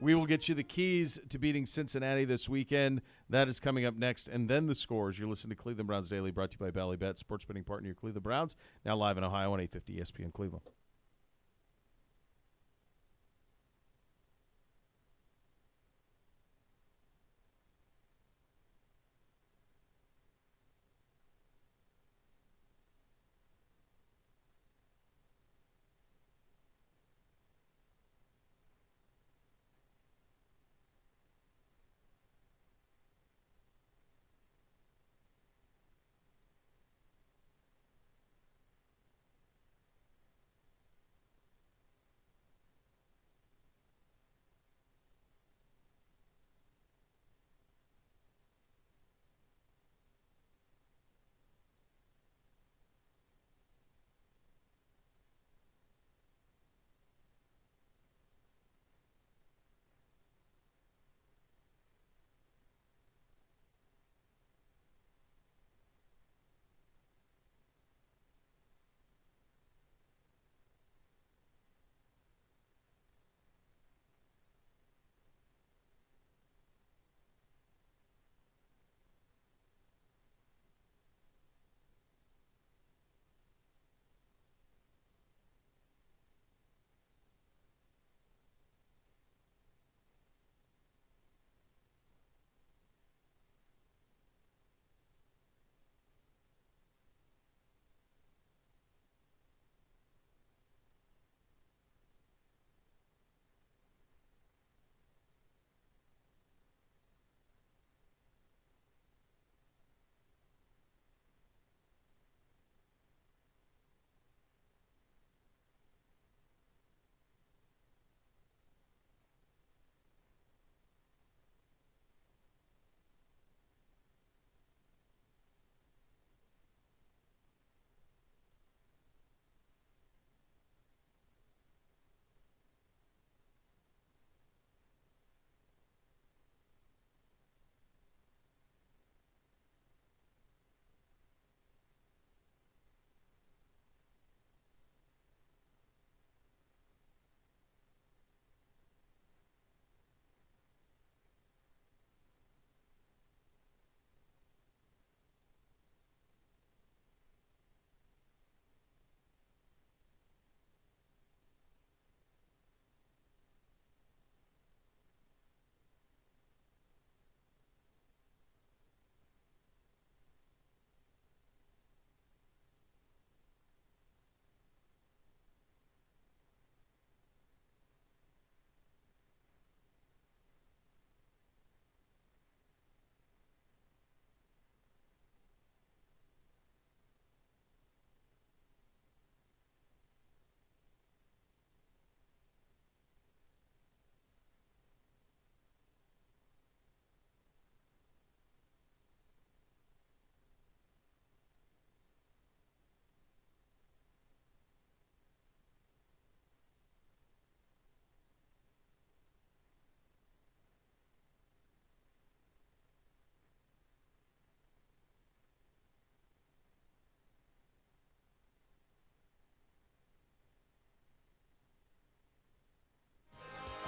We will get you the keys to beating Cincinnati this weekend. That is coming up next, and then the scores. You're listening to Cleveland Browns Daily, brought to you by Bally Bet, sports betting partner of your Cleveland Browns. Now live in Ohio on 850 ESPN Cleveland.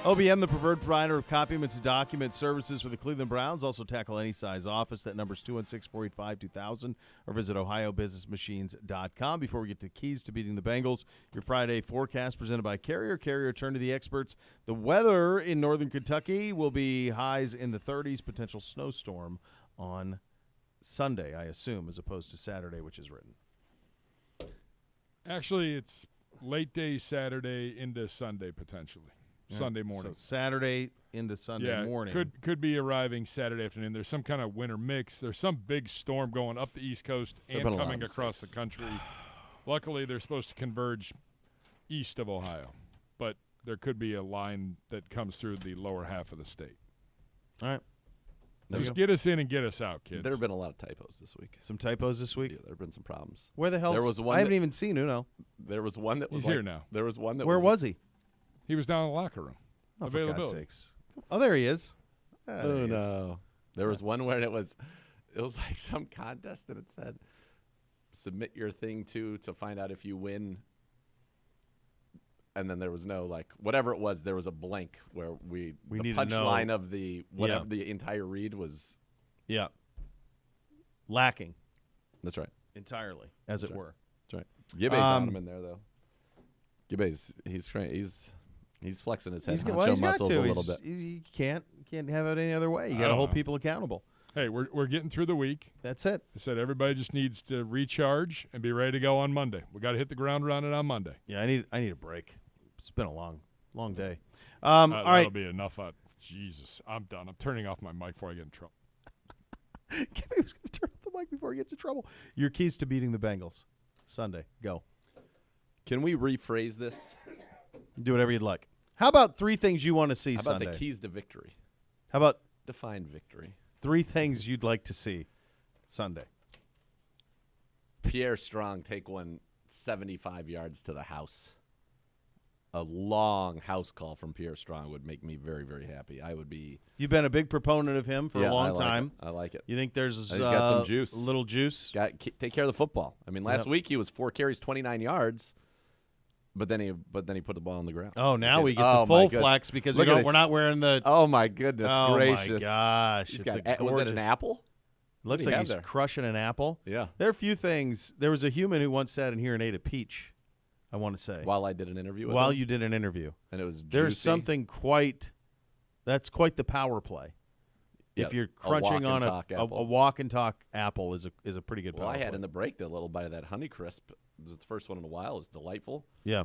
OBM, the preferred provider of documents and document services for the Cleveland Browns. Also tackle any size office. That number is 216-485-2000 or visit ohiobusinessmachines.com. Before we get to keys to beating the Bengals, your Friday forecast presented by Carrier. Carrier, turn to the experts. The weather in northern Kentucky will be highs in the 30s, potential snowstorm on Sunday, I assume, as opposed to Saturday, which is written. Actually, it's late day Saturday into Sunday potentially. Sunday morning. So Saturday into Sunday morning. Could be arriving Saturday afternoon. There's some kind of winter mix. There's some big storm going up the East Coast and coming across the country. Luckily, they're supposed to converge east of Ohio, but there could be a line that comes through the lower half of the state. All right. Just get us in and get us out, kids. There have been a lot of typos this week. Some typos this week? Yeah, there have been some problems. Where the hell? There was one I haven't even seen Uno. There was one that was He's here now. There was one that Where was he? He was down in the locker room. Oh, for Availability. God's sakes. Oh, there he is. There Oh, he is. no. There was one where it was like some contest and it said, submit your thing to find out if you win. And then there was no, like, whatever it was, there was a blank where the need to know. punchline of the whatever the entire read was. Yeah. Lacking That's right. entirely, as it were. That's right. Gibbe's on him in there, though. Gibbe's, he's flexing his head He's honcho got muscles to. a little bit. You can't have it any other way. You I got to don't hold know. people accountable. Hey, we're getting through the week. That's it. I said everybody just needs to recharge and be ready to go on Monday. We got to hit the ground running on Monday. Yeah, I need a break. It's been a long day. All That'll right. be enough. Jesus, I'm done. I'm turning off my mic before I get in trouble. Kevin was going to turn off the mic before he gets in trouble. Your keys to beating the Bengals. Sunday. Go. Can we rephrase this? Do whatever you'd like. How about 3 things you want to see How about Sunday? the keys to victory? How about Define victory. 3 things you'd like to see Sunday? Pierre Strong take one 75 yards to the house. A long house call from Pierre Strong would make me very, very happy. I would be. You've been a big proponent of him for a long time. I like it. You think there's He's got some juice. a little juice? Take care of the football. I mean, last Yep. week he was 4 carries, 29 yards, but then he put the ball on the ground. Oh, now we get Oh, the my full goodness. flex because Look at we're not wearing the. Oh my goodness Oh gracious! my gosh! He's It's got, a was it gorgeous. an apple? Looks What do like you have he's there? crushing an apple. Yeah. There are a few things. There was a human who once sat in here and ate a peach. I want to say While I did an interview with while him, you did an interview. and it was juicy. There's something that's quite the power play. Yeah, If you're a crunching on walk-and-talk a apple. walk and talk apple is a pretty good Well, power I had play. in the break the little bite of that Honeycrisp. It was the first one in a while. It was delightful. Yeah.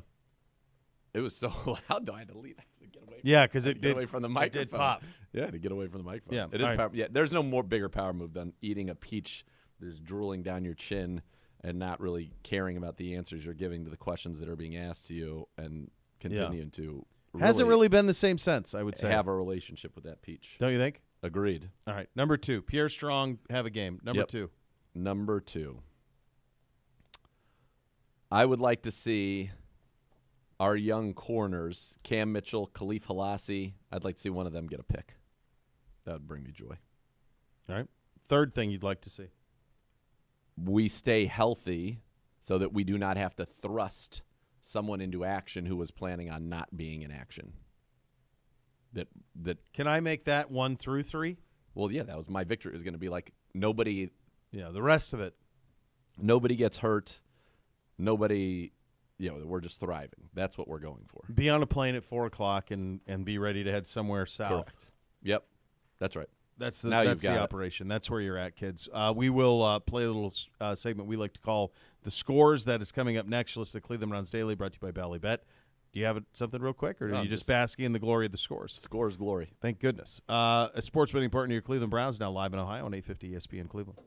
It was so loud though. I had to leave. I had to get away. Yeah, because it Get did away from the it microphone. did pop. Yeah, to get away from the microphone. Yeah, it is all right. power. Yeah, there's no more bigger power move than eating a peach that's drooling down your chin and not really caring about the answers you're giving to the questions that are being asked to you and continuing to Hasn't really been the same sense, I would say. have a relationship with that peach. Don't you think? Agreed. All right. Number 2, Pierre Strong, have a game. Number Yep. 2. Number 2. I would like to see our young corners, Cam Mitchell, Khalif Halasi. I'd like to see one of them get a pick. That would bring me joy. All right. 3rd thing you'd like to see. We stay healthy so that we do not have to thrust someone into action who was planning on not being in action. That Can I make that 1 through 3? well, yeah, that was my victory. It was going to be like nobody Yeah, the rest of it. gets hurt. Nobody, we're just thriving. That's what we're going for. Be on a plane at 4 o'clock and be ready to head somewhere south. Correct. Yep. That's right. That's Now you've the got it. operation. That's where you're at, kids. We will play a little segment we like to call The Scores. That is coming up next. List of Cleveland Browns Daily, brought to you by Ballybet. Do you have something real quick, or are No, you just just- basking in the glory of the scores? Scores glory. Thank goodness. A sports betting partner, your Cleveland Browns, now live in Ohio on 850 ESPN Cleveland.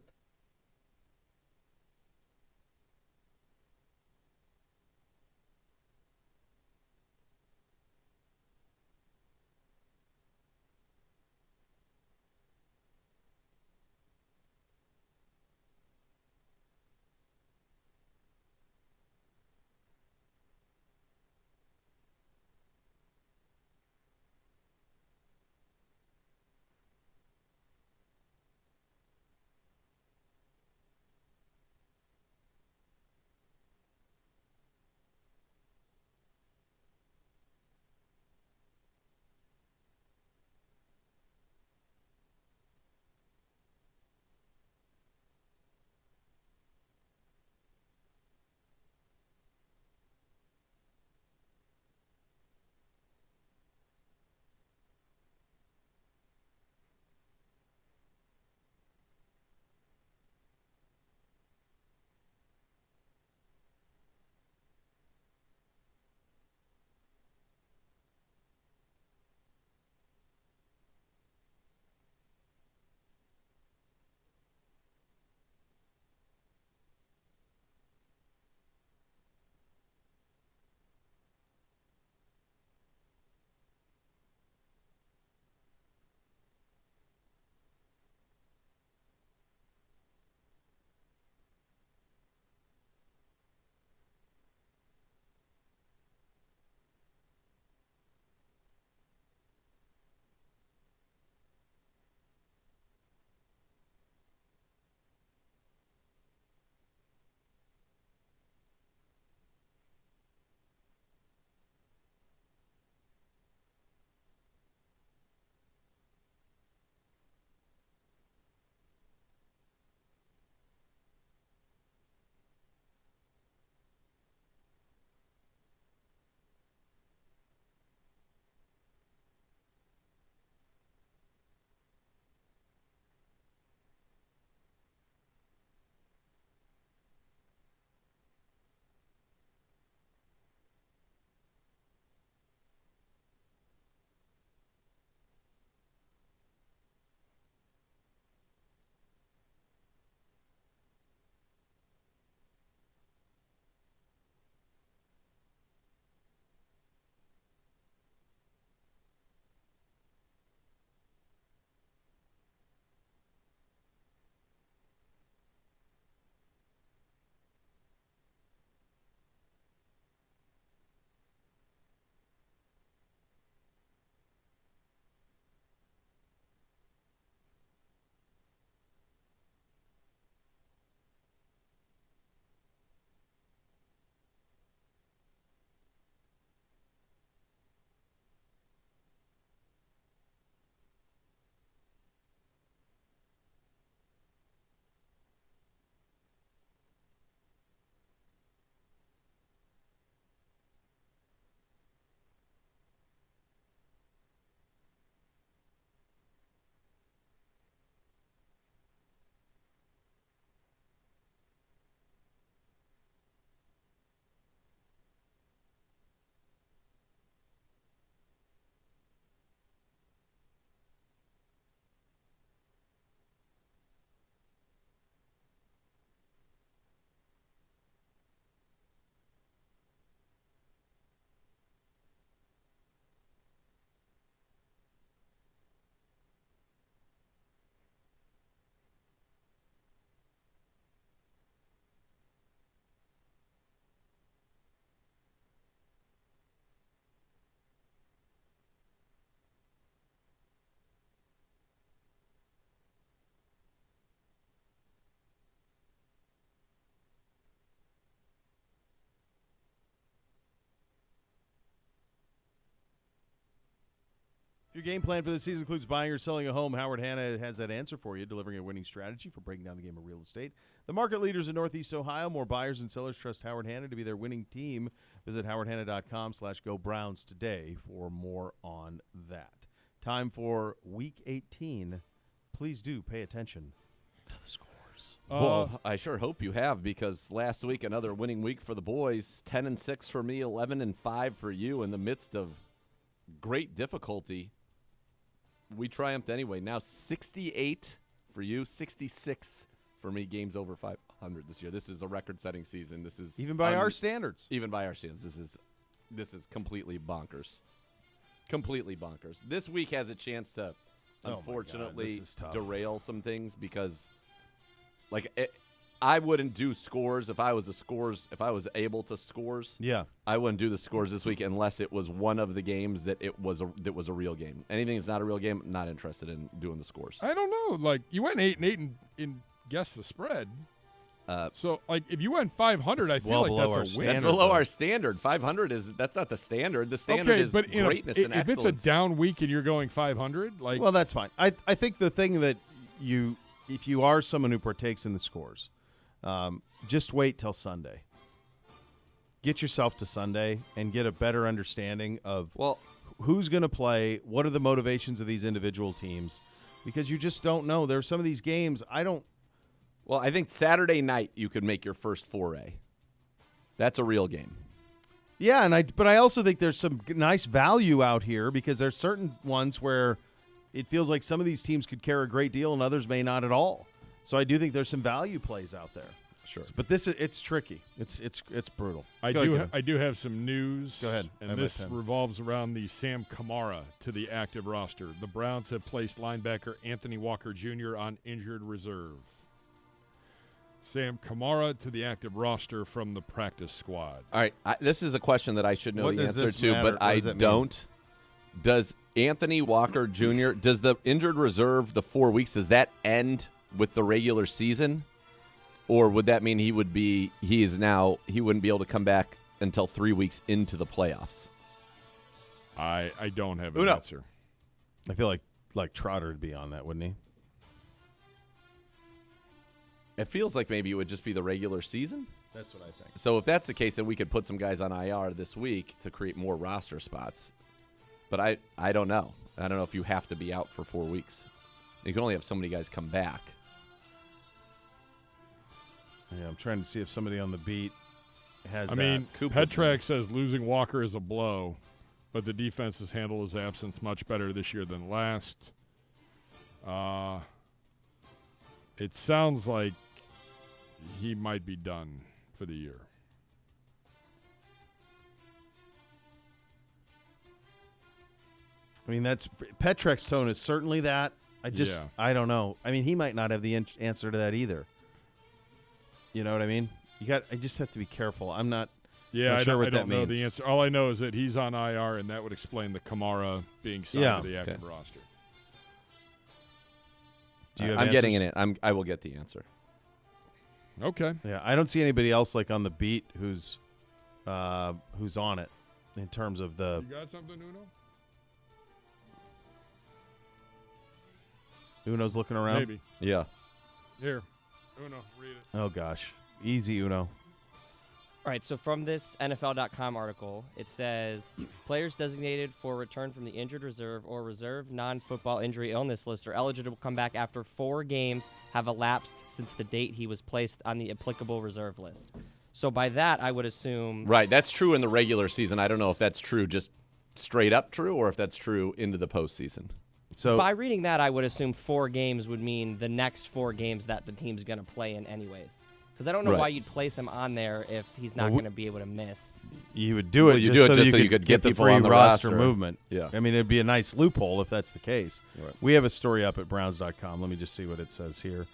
If your game plan for the season includes buying or selling a home, Howard Hanna has that answer for you, delivering a winning strategy for breaking down the game of real estate. The market leaders in Northeast Ohio, more buyers and sellers trust Howard Hanna to be their winning team. Visit howardhanna.com/GoBrowns today for more on that. Time for Week 18. Please do pay attention to the scores. Well, I sure hope you have, because last week another winning week for the boys. 10-6 for me, 11-5 for you. In the midst of great difficulty, we triumphed anyway. Now 68 for you, 66 for me. Games over 500 this year. This is a record-setting season. This is Even by our standards. Even by our standards, this is completely bonkers. Completely bonkers. This week has a chance to, unfortunately, this is tough. derail some things, because, I wouldn't do scores if I was able to scores. Yeah. I wouldn't do the scores this week unless it was one of the games that was a real game. Anything that's not a real game, I'm not interested in doing the scores. I don't know. Like, you went 8-8 and guessed the spread. So, if you went 500, I feel well like below our that's a win. That's standard, below though. our standard. 500 that's not the standard. The standard is but greatness and if excellence. it's a down week and you're going 500, Well, that's fine. I think the thing that if you are someone who partakes in the scores, just wait till Sunday. Get yourself to Sunday and get a better understanding of who's going to play, what are the motivations of these individual teams, because you just don't know. There are some of these games Well, I think Saturday night you could make your first foray. That's a real game. Yeah, but I also think there's some nice value out here, because there's certain ones where it feels like some of these teams could care a great deal and others may not at all. So I do think there's some value plays out there. Sure. But it's tricky. It's brutal. I Go ahead, I do have some news. Go ahead. I And have my this pen. revolves around the Sam Kamara to the active roster. The Browns have placed linebacker Anthony Walker Jr. on injured reserve. Sam Kamara to the active roster from the practice squad. All right, this is a question that I should know What the does answer this to, matter? but What I does that mean? don't. Does Anthony Walker Jr., does the injured reserve, the 4 weeks, does that end with the regular season? Or would that mean he wouldn't be able to come back until 3 weeks into the playoffs? I don't have an Uno. answer. I feel like Trotter would be on that, wouldn't he? It feels like maybe it would just be the regular season. That's what I think. So if that's the case, then we could put some guys on IR this week to create more roster spots. But I don't know. I don't know if you have to be out for 4 weeks. You can only have so many guys come back. Yeah, I'm trying to see if somebody on the beat has I that. mean, Cooper. Petrack says losing Walker is a blow, but the defense has handled his absence much better this year than last. It sounds like he might be done for the year. I mean, that's Petrack's tone is certainly that. I don't know. I mean, he might not have the answer to that either. You know what I mean? I just have to be careful. I'm not. Yeah, not I sure don't, what I don't that know means. the answer. All I know is that he's on IR, and that would explain the Kamara being signed to the active roster. Do you have I'm getting answers? in it. I will get the answer. Okay. Yeah, I don't see anybody else like on the beat who's on it in terms of the. You got something, Uno? Uno's looking around. Maybe. Yeah. Here, Uno, read it. Oh gosh, easy Uno. All right, so from this NFL.com article, it says players designated for return from the injured reserve or reserve non-football injury illness list are eligible to come back after 4 games have elapsed since the date he was placed on the applicable reserve list. So by that, I would assume... Right. That's true in the regular season. I don't know if that's true just straight up true or if that's true into the postseason. So By reading that, I would assume 4 games would mean the next 4 games that the team's going to play in anyways. Because I don't know Right. why you'd place him on there if he's not going to be able to miss. you would do it. Well, you just do it so just you so you could could get the people free on the roster roster. movement. Yeah. I mean, it'd be a nice loophole if that's the case. Right. We have a story up at Browns.com. Let me just see what it says here.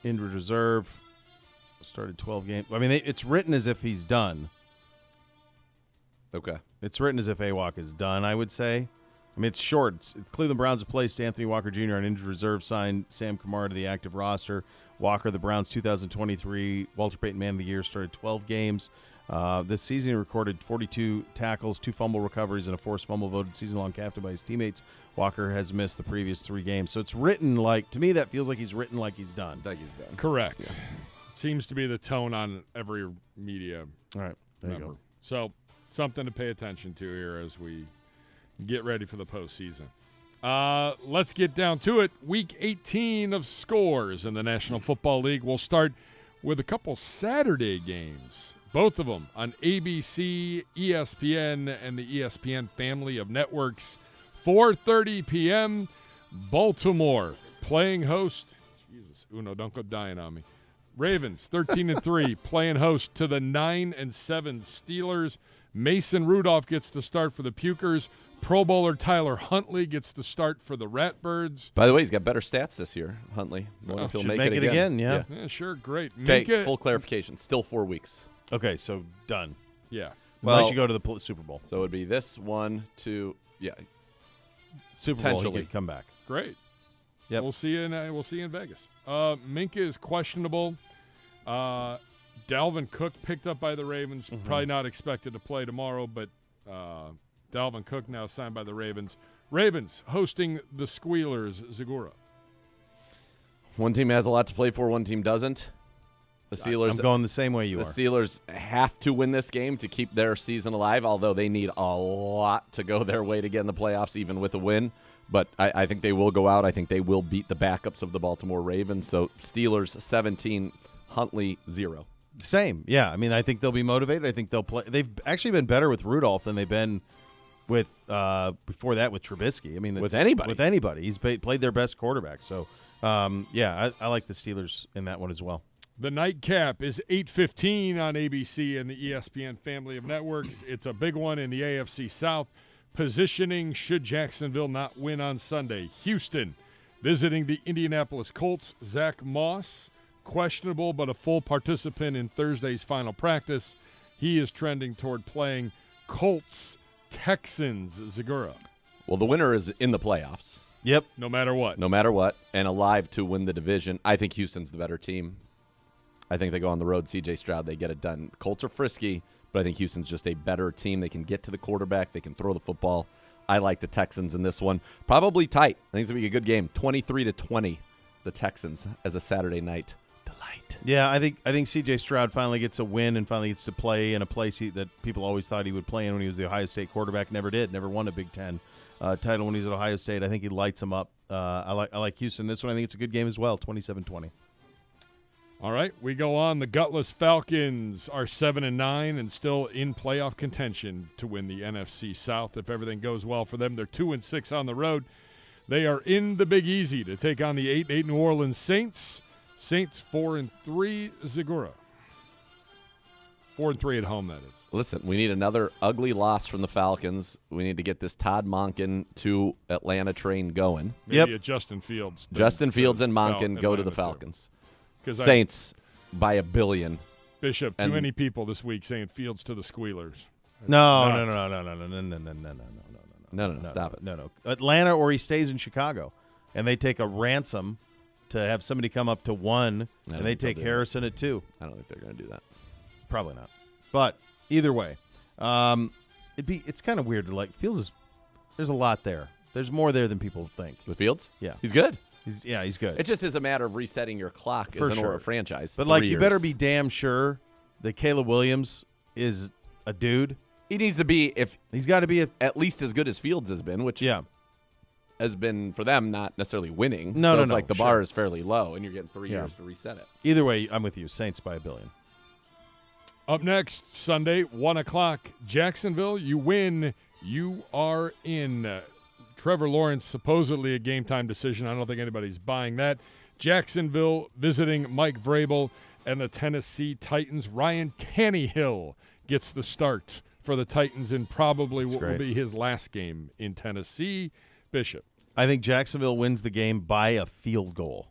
Injured reserve started 12 games. I mean, it's written as if he's done. Okay. It's written as if AWOC is done, I would say. I mean, it's short. It's Cleveland Browns have placed Anthony Walker Jr. on injured reserve, signed Sam Kamara to the active roster. Walker, the Browns' 2023 Walter Payton Man of the Year, started 12 games. This season, he recorded 42 tackles, 2 fumble recoveries, and a forced fumble, voted season-long captain by his teammates. Walker has missed the previous 3 games. So it's written like, to me, that feels like he's written like he's done. I think he's done. Correct. Yeah. Seems to be the tone on every media. All right, there you go. So something to pay attention to here as we get ready for the postseason. Let's get down to it. Week 18 of scores in the National Football League. We'll start with a couple Saturday games, both of them on ABC, ESPN, and the ESPN family of networks. 4:30 p.m., Baltimore playing host. Jesus, Uno, don't go dying on me. Ravens, 13-3, playing host to the 9-7 Steelers. Mason Rudolph gets the start for the Pukers. Pro Bowler Tyler Huntley gets the start for the Ratbirds. By the way, he's got better stats this year, Huntley. Wonder if he'll Should make it again, yeah. Yeah, sure, great. Okay, full clarification. Still 4 weeks. Okay, so done. Yeah. Unless you go to the Super Bowl. So it would be this 1, 2, yeah. Super Bowl, he Potentially. could come back. Great. Yep. We'll see you in Vegas. Minka is questionable. Dalvin Cook picked up by the Ravens. Probably not expected to play tomorrow, but Dalvin Cook now signed by the Ravens. Ravens hosting the Squealers, Zagura. One team has a lot to play for, one team doesn't. The Steelers. I'm going the same way you The are. Steelers have to win this game to keep their season alive, although they need a lot to go their way to get in the playoffs, even with a win. But I think they will go out. I think they will beat the backups of the Baltimore Ravens. So Steelers 17, Huntley 0. Same, yeah. I mean, I think they'll be motivated. I think they'll play. They've actually been better with Rudolph than they've been with before that with Trubisky. I mean, With anybody. With anybody. He's played their best quarterback. So, yeah, I like the Steelers in that one as well. The nightcap is 8:15 on ABC and the ESPN family of networks. It's a big one in the AFC South. Positioning should Jacksonville not win on Sunday. Houston visiting the Indianapolis Colts. Zach Moss, questionable but a full participant in Thursday's final practice. He is trending toward playing Colts-Texans. Zagura. Well, the winner is in the playoffs. Yep. No matter what. No matter what, and alive to win the division. I think Houston's the better team. I think they go on the road. C.J. Stroud, they get it done. Colts are frisky, but I think Houston's just a better team. They can get to the quarterback. They can throw the football. I like the Texans in this one. Probably tight. I think it's going to be a good game. 23-20, the Texans as a Saturday night delight. Yeah, I think C.J. Stroud finally gets a win and finally gets to play in a place that people always thought he would play in when he was the Ohio State quarterback. Never did. Never won a Big Ten title when he was at Ohio State. I think he lights them up. I like Houston. This one, I think it's a good game as well. 27-20. All right, we go on. The gutless Falcons are 7-9 and still in playoff contention to win the NFC South. If everything goes well for them, they're 2-6 on the road. They are in the Big Easy to take on the 8-8 New Orleans Saints. Saints 4-3. Zagura. 4-3 at home, that is. Listen, we need another ugly loss from the Falcons. We need to get this Todd Monken to Atlanta train going. Maybe a Justin Fields. Justin Fields and Monken go to the Falcons. Saints by a billion. Bishop, too many people this week saying Fields to the Squealers. No, Stop it. No. Atlanta, or he stays in Chicago, and they take a ransom to have somebody come up to 1, and they take Harrison at 2. I don't think they're going to do that. Probably not. But either way, it's kind of weird to Fields. There's a lot there. There's more there than people think. With Fields? Yeah, he's good. He's good. It just is a matter of resetting your clock For as sure. a franchise. But you better be damn sure that Caleb Williams is a dude. He needs to be He's got to be at least as good as Fields has been, which has been for them not necessarily winning. It's like the bar is fairly low, and you're getting 3 years to reset it. Either way, I'm with you. Saints by a billion. Up next, Sunday, 1 o'clock, Jacksonville. You win, you are in. Trevor Lawrence, supposedly a game-time decision. I don't think anybody's buying that. Jacksonville visiting Mike Vrabel and the Tennessee Titans. Ryan Tannehill gets the start for the Titans in probably what will be his last game in Tennessee. Bishop. I think Jacksonville wins the game by a field goal.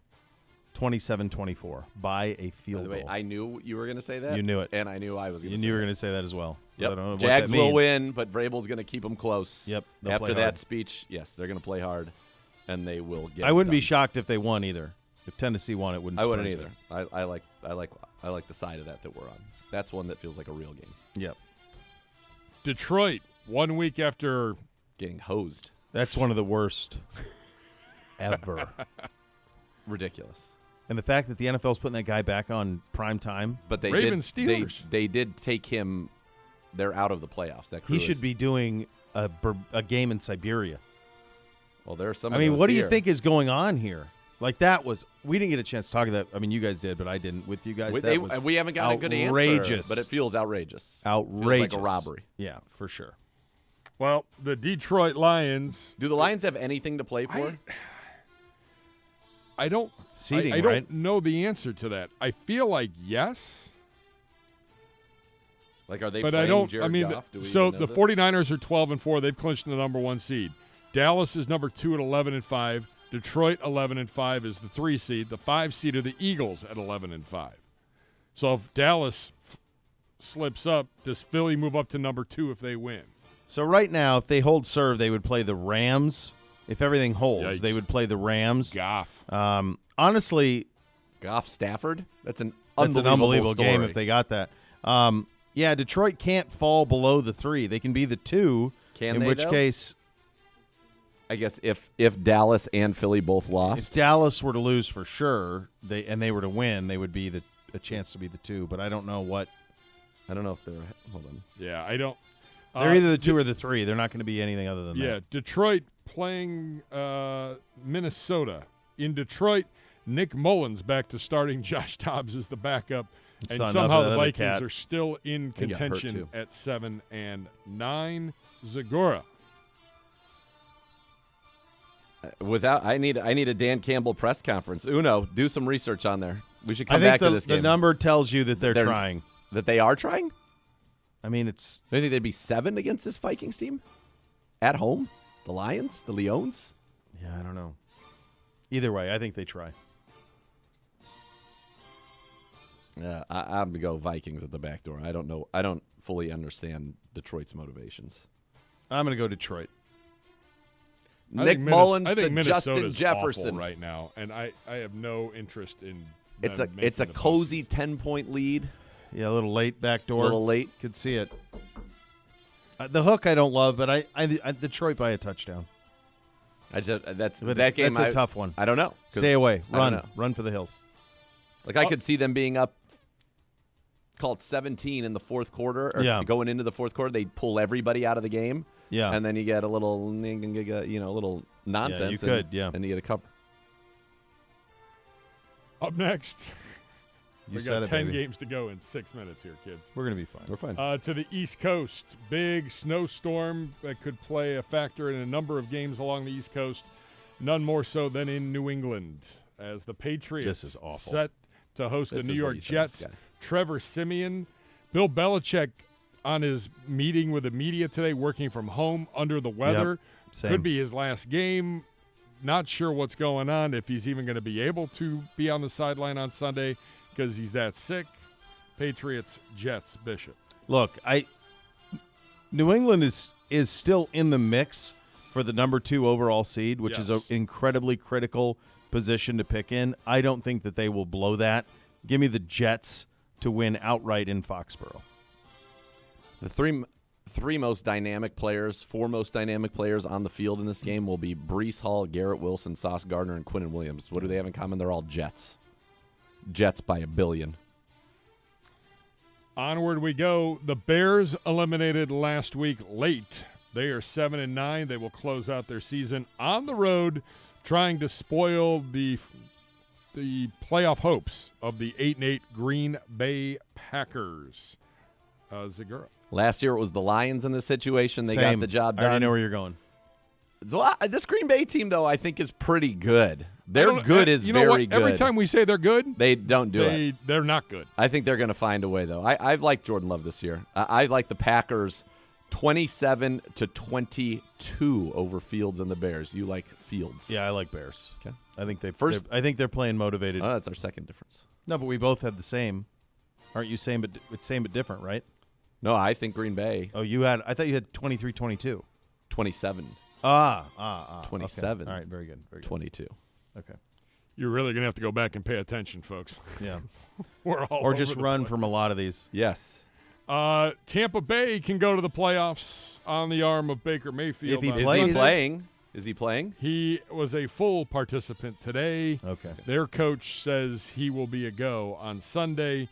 27-24 by a field By the way, goal. I knew you were going to say that. You knew it. And I knew I was going to You say knew you were that. going to say that as well. Yep. I don't know what Jags that will means. win, but Vrabel's going to keep them close. Yep, they'll After play that hard. speech, yes, they're going to play hard, and they will get I wouldn't be done. shocked if they won either. If Tennessee won, it wouldn't. I wouldn't surprise either. me. I like the side of that we're on. That's one that feels like a real game. Yep. Detroit, 1 week after Getting hosed. That's one of the worst ever. Ridiculous. And the fact that the NFL's putting that guy back on prime time, But they Ravens, did, Steelers. They did take him. They're out of the playoffs. That crew he should is- be doing a game in Siberia. Well, there are some. I of mean, those what do you here. think is going on here? Like that was we didn't get a chance to talk about. I mean, you guys did, but I didn't with you guys. That was We haven't got a good answer, outrageous. but it feels outrageous. outrageous, Feels like a robbery. Yeah, for sure. Well, the Detroit Lions. Do the Lions have anything to play for? I don't. Seeding, I don't right? know the answer to that. I feel like yes, Like, are they but playing I don't. Jared I mean, Goff? Do we so even know the this? 49ers are 12-4. They've clinched the number 1 seed. Dallas is number 2 at 11-5. Detroit 11-5 is the 3 seed. The 5 seed are the Eagles at 11-5. So if Dallas slips up, does Philly move up to number 2 if they win? So right now, if they hold serve, they would play the Rams. If everything holds, Yikes. they would play the Rams. Goff. Honestly, Goff Stafford? That's an unbelievable story. game if they got that. Yeah, Detroit can't fall below the 3. They can be the 2. Can in they, which though? case, I guess if Dallas and Philly both if lost, Dallas were to lose for sure, they were to win, they would be a chance to be the 2. But I don't know what. I don't know if they're. Hold on. Yeah, I don't. They're either the 2 or the 3. They're not going to be anything other than Yeah, that. Detroit playing Minnesota. In Detroit, Nick Mullins back to starting. Josh Dobbs is the backup. And Saw enough somehow of that the other Vikings cat. are still in He got hurt, contention too. at 7 and 9. Zagora. I need a Dan Campbell press conference. Uno, do some research on there. We should I come think back to this the game. number tells you that they're trying. That they are trying? I mean, it's Do you think they'd be 7 against this Vikings team? At home? The Lions? The Leons? yeah, I don't know. Either way, I think they try. Yeah, I'm gonna go Vikings at the back door. I don't know. I don't fully understand Detroit's motivations. I'm going to go Detroit. I Nick think Mullins I think to Minnesota's Justin Jefferson. awful right now, and I have no interest in. It's them a it's a making the cozy 10-point lead. Yeah, a little late back door. A little late. Could see it. The hook I don't love, but I Detroit by a touchdown. That's But that game. That's a tough one. I don't know. 'Cause Stay away. I don't know. Run for the hills. Like I could see them being up, called 17 in the fourth quarter, or Yeah. going into the fourth quarter. They pull everybody out of the game. Yeah. And then you get a little, little nonsense. you could, yeah. And you get a cover. Up next, You we said got it, 10 baby. games to go in 6 minutes here, kids. We're going to be fine. We're fine. To the East Coast, big snowstorm that could play a factor in a number of games along the East Coast. None more so than in New England, as the Patriots This is awful. set to host This the New is what York you said, Jets. this guy. Trevor Siemian, Bill Belichick on his meeting with the media today, working from home under the weather. Same. Could be his last game. Not sure what's going on, if he's even going to be able to be on the sideline on Sunday because he's that sick. Patriots, Jets, Bishop. Look, New England is still in the mix for the number 2 overall seed, which is an Yes. incredibly critical position to pick in. I don't think that they will blow that. Give me the Jets to win outright in Foxborough. The four most dynamic players on the field in this game will be Breece Hall, Garrett Wilson, Sauce Gardner, and Quinnen Williams. What do they have in common? They're all Jets. Jets by $1 billion. Onward we go. The Bears eliminated last week late. They are 7 and 9. They will close out their season on the road, trying to spoil the playoff hopes of the 8-8 Green Bay Packers. Zagura. Last year it was the Lions in this situation. They Same. got the job I already done. know where you're going. So, this Green Bay team, though, I think is pretty good. Their I don't- good is you know very what? good. Every time we say they're good, they don't do it. they're not good. I think they're going to find a way, though. I've liked Jordan Love this year. I like the Packers 27-22 over Fields and the Bears. You like Fields. Yeah, I like Bears. Okay. I think First- I think they're playing motivated. Oh, that's our second difference. No, but we both had the same. Aren't you same but different, right? No, I think Green Bay Oh, I thought you had 23-22. 27, 27. Okay. All right, very good. Very good. 22. Okay. You're really going to have to go back and pay attention, folks. Yeah. We're all Or over just the run place. from a lot of these. Yes. Tampa Bay can go to the playoffs on the arm of Baker Mayfield. If he on Is plays- he Sunday. playing? Is he playing? He was a full participant today. Okay. Their coach says he will be a go on Sunday.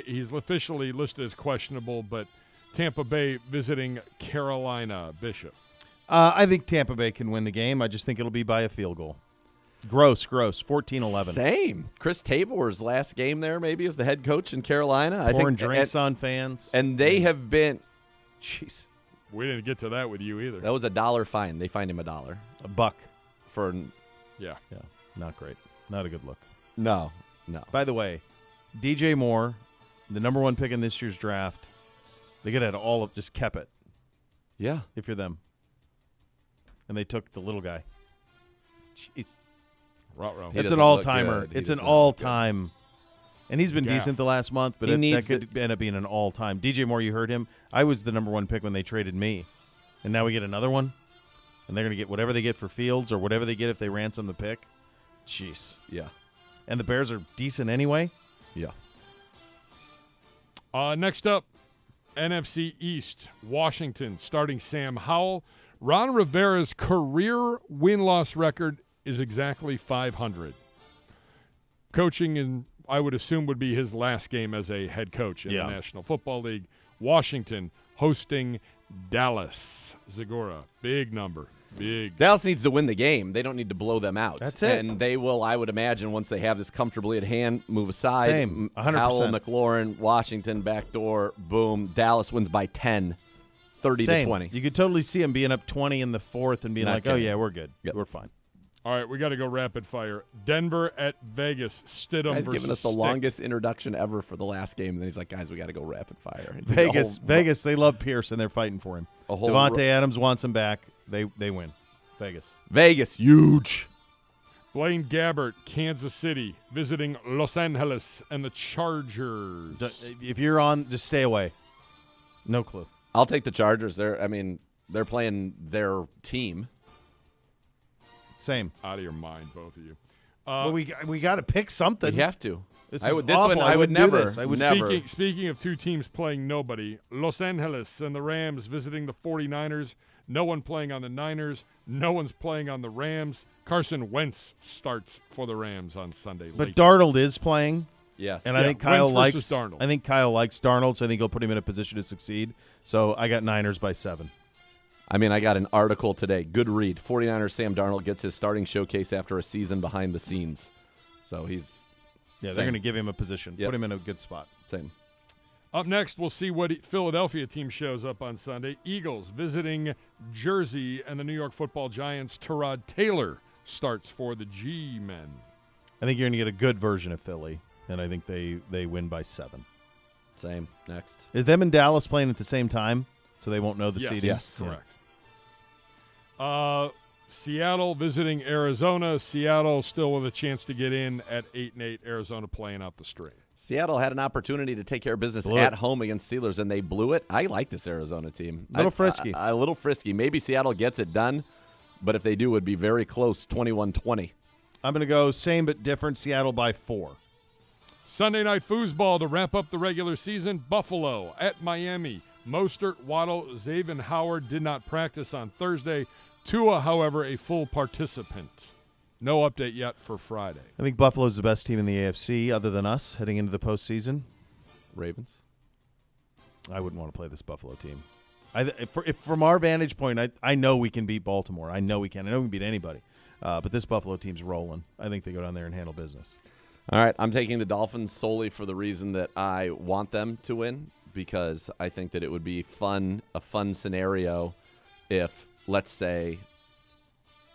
He's officially listed as questionable, but Tampa Bay visiting Carolina. Bishop. I think Tampa Bay can win the game. I just think it'll be by a field goal. Gross. 14-11. Same. Chris Tabor's last game there maybe as the head coach in Carolina. I Pouring think, drinks on fans. and they have been – jeez. We didn't get to that with you either. That was $1 fine. They fined him $1 A buck. for Yeah. Yeah, not great. Not a good look. no. By the way, DJ Moore, the number 1 pick in this year's draft, they could have had all of just kept it Yeah. if you're them. And they took the little guy. Jeez. Ruh-roh. He It's doesn't an look all-timer. good. He It's an does not look good. all-time. And he's been Gaff. decent the last month, but He that needs could end up being an all-time. DJ Moore, you heard him. I was the number 1 pick when they traded me. And now we get another one? And they're going to get whatever they get for Fields or whatever they get if they ransom the pick? Jeez. Yeah. And the Bears are decent anyway? Yeah. Next up, NFC East, Washington starting Sam Howell. Ron Rivera's career win-loss record is exactly 500. Coaching in, I would assume, would be his last game as a head coach in Yeah. the National Football League. Washington hosting Dallas. Zagora, big number. Big. Dallas needs to win the game. They don't need to blow them out. That's it. And they will, I would imagine, once they have this comfortably at hand, move aside. Same. 100%. Howell, McLaurin, Washington, backdoor, boom. Dallas wins by 10, 30 Same. to 20. You could totally see him being up 20 in the 4th and being Not like, oh, kidding. yeah, we're good. Yep. We're fine. All right, we got to go rapid fire. Denver at Vegas. Stidham Guy's versus giving us the Stick. longest introduction ever for the last game, and then he's like, guys, we got to go rapid fire. And do the Vegas, they love Pierce, and they're fighting for him. A whole Devontae ro- Adams wants him back. They win. Vegas, huge. Blaine Gabbert, Kansas City, visiting Los Angeles and the Chargers. If you're on, just stay away. No clue. I'll take the Chargers. They're playing their team. Same. Out of your mind, both of you. Well, we got to pick something. We have to. This I is would. This awful. one, I I would wouldn't do never. this. I would never. Speaking of two teams playing nobody, Los Angeles and the Rams visiting the 49ers. No one playing on the Niners. No one's playing on the Rams. Carson Wentz starts for the Rams on Sunday. But late. Darnold is playing, Yes. and I Yeah, think Kyle Wentz likes versus Darnold. I think Kyle likes Darnold, so I think he'll put him in a position to succeed. So I got Niners by 7. I mean, I got an article today. Good read. 49ers Sam Darnold gets his starting showcase after a season behind the scenes. So he's Yeah, they're Same. going to give him a position. Yep. Put him in a good spot. same. Up next, we'll see what Philadelphia team shows up on Sunday. Eagles visiting Jersey and the New York Football Giants. Tyrod Taylor starts for the G-men. I think you're going to get a good version of Philly, and I think they win by 7. Same. Next. Is them and Dallas playing at the same time, so they won't know the Yes, seeding? Yes. correct. Seattle visiting Arizona. Seattle still with a chance to get in at 8-8. Arizona playing out the string. Seattle had an opportunity to take care of business Blew at it. home against Steelers, and they blew it. I like this Arizona team. Little frisky. A little frisky. Maybe Seattle gets it done, but if they do, it would be very close, 21-20. I'm going to go same but different, Seattle by 4. Sunday night foosball to wrap up the regular season. Buffalo at Miami. Mostert, Waddle, Xavier Howard did not practice on Thursday. Tua, however, a full participant. No update yet for Friday. I think Buffalo's the best team in the AFC other than us heading into the postseason. Ravens. I wouldn't want to play this Buffalo team. If from our vantage point, I know we can beat Baltimore. I know we can. I know we can beat anybody. But this Buffalo team's rolling. I think they go down there and handle business. All right, I'm taking the Dolphins solely for the reason that I want them to win, because I think that it would be a fun scenario if, let's say,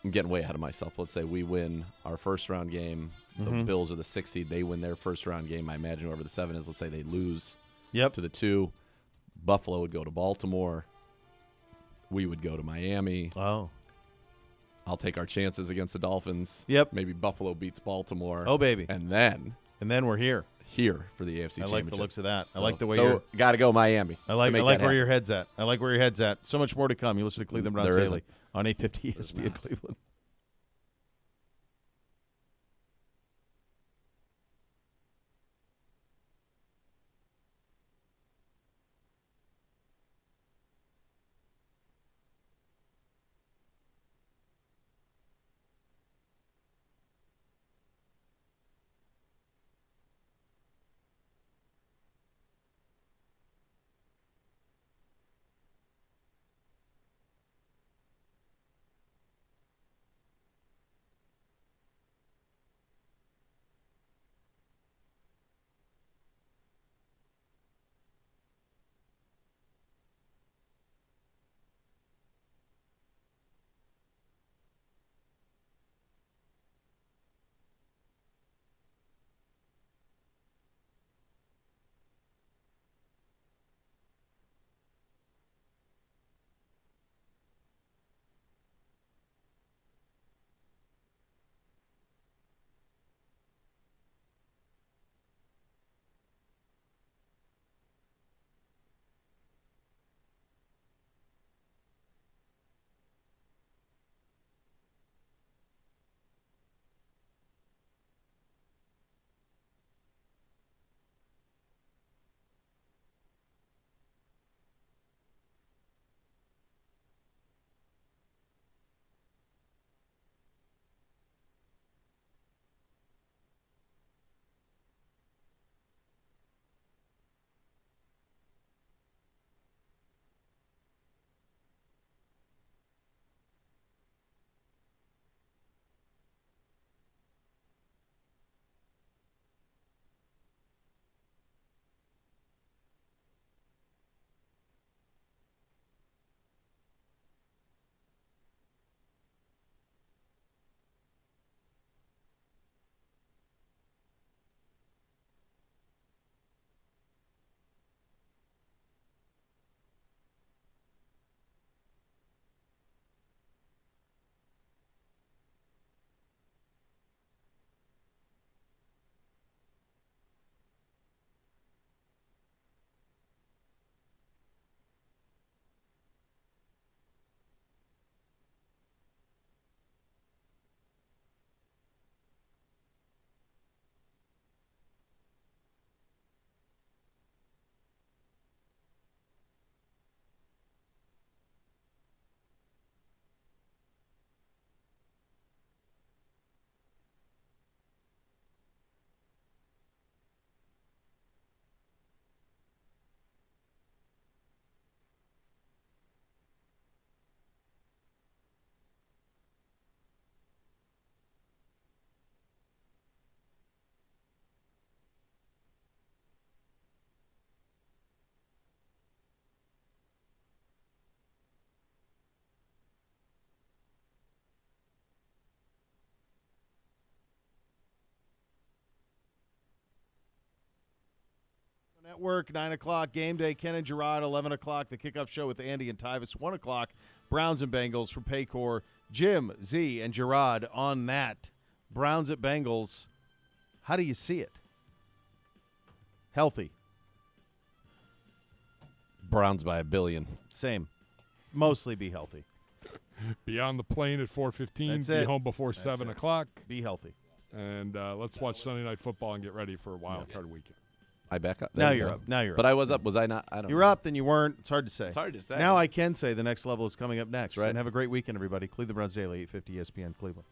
I'm getting way ahead of myself. Let's say we win our first-round game. The Bills are the 6th seed. They win their first-round game. I imagine whoever the 7 is, let's say they lose Yep. to the 2. Buffalo would go to Baltimore. We would go to Miami. Oh. I'll take our chances against the Dolphins. Yep. Maybe Buffalo beats Baltimore. Oh, baby. And then we're here. For the AFC Championship. I like the looks of that. I like the way so you're. got to go Miami. I like where where your head's at. I like where your head's at. So much more to come. You listen to Cleveland Browns There Daily on 850 ESPN Cleveland. Network, 9 o'clock, game day, Ken and Gerard, 11 o'clock, the kickoff show with Andy and Tyvis, 1 o'clock, Browns and Bengals from Paycor, Jim, Z, and Gerard on that. Browns at Bengals, how do you see it? Healthy. Browns by 1 billion. Same. Mostly be healthy. Be on the plane at 4:15. That's Be it. home before That's 7 it. o'clock. Be healthy. And let's watch Sunday Night Football and get ready for a wild card weekend. I back up. Now There we you're go. up. Now you're But up. I was up. Was I not? I don't You were know. up, then you weren't. It's hard to say. It's hard to say. Now I can say the next level is coming up next. Right. And have a great weekend, everybody. Cleveland Browns Daily, 850 ESPN Cleveland.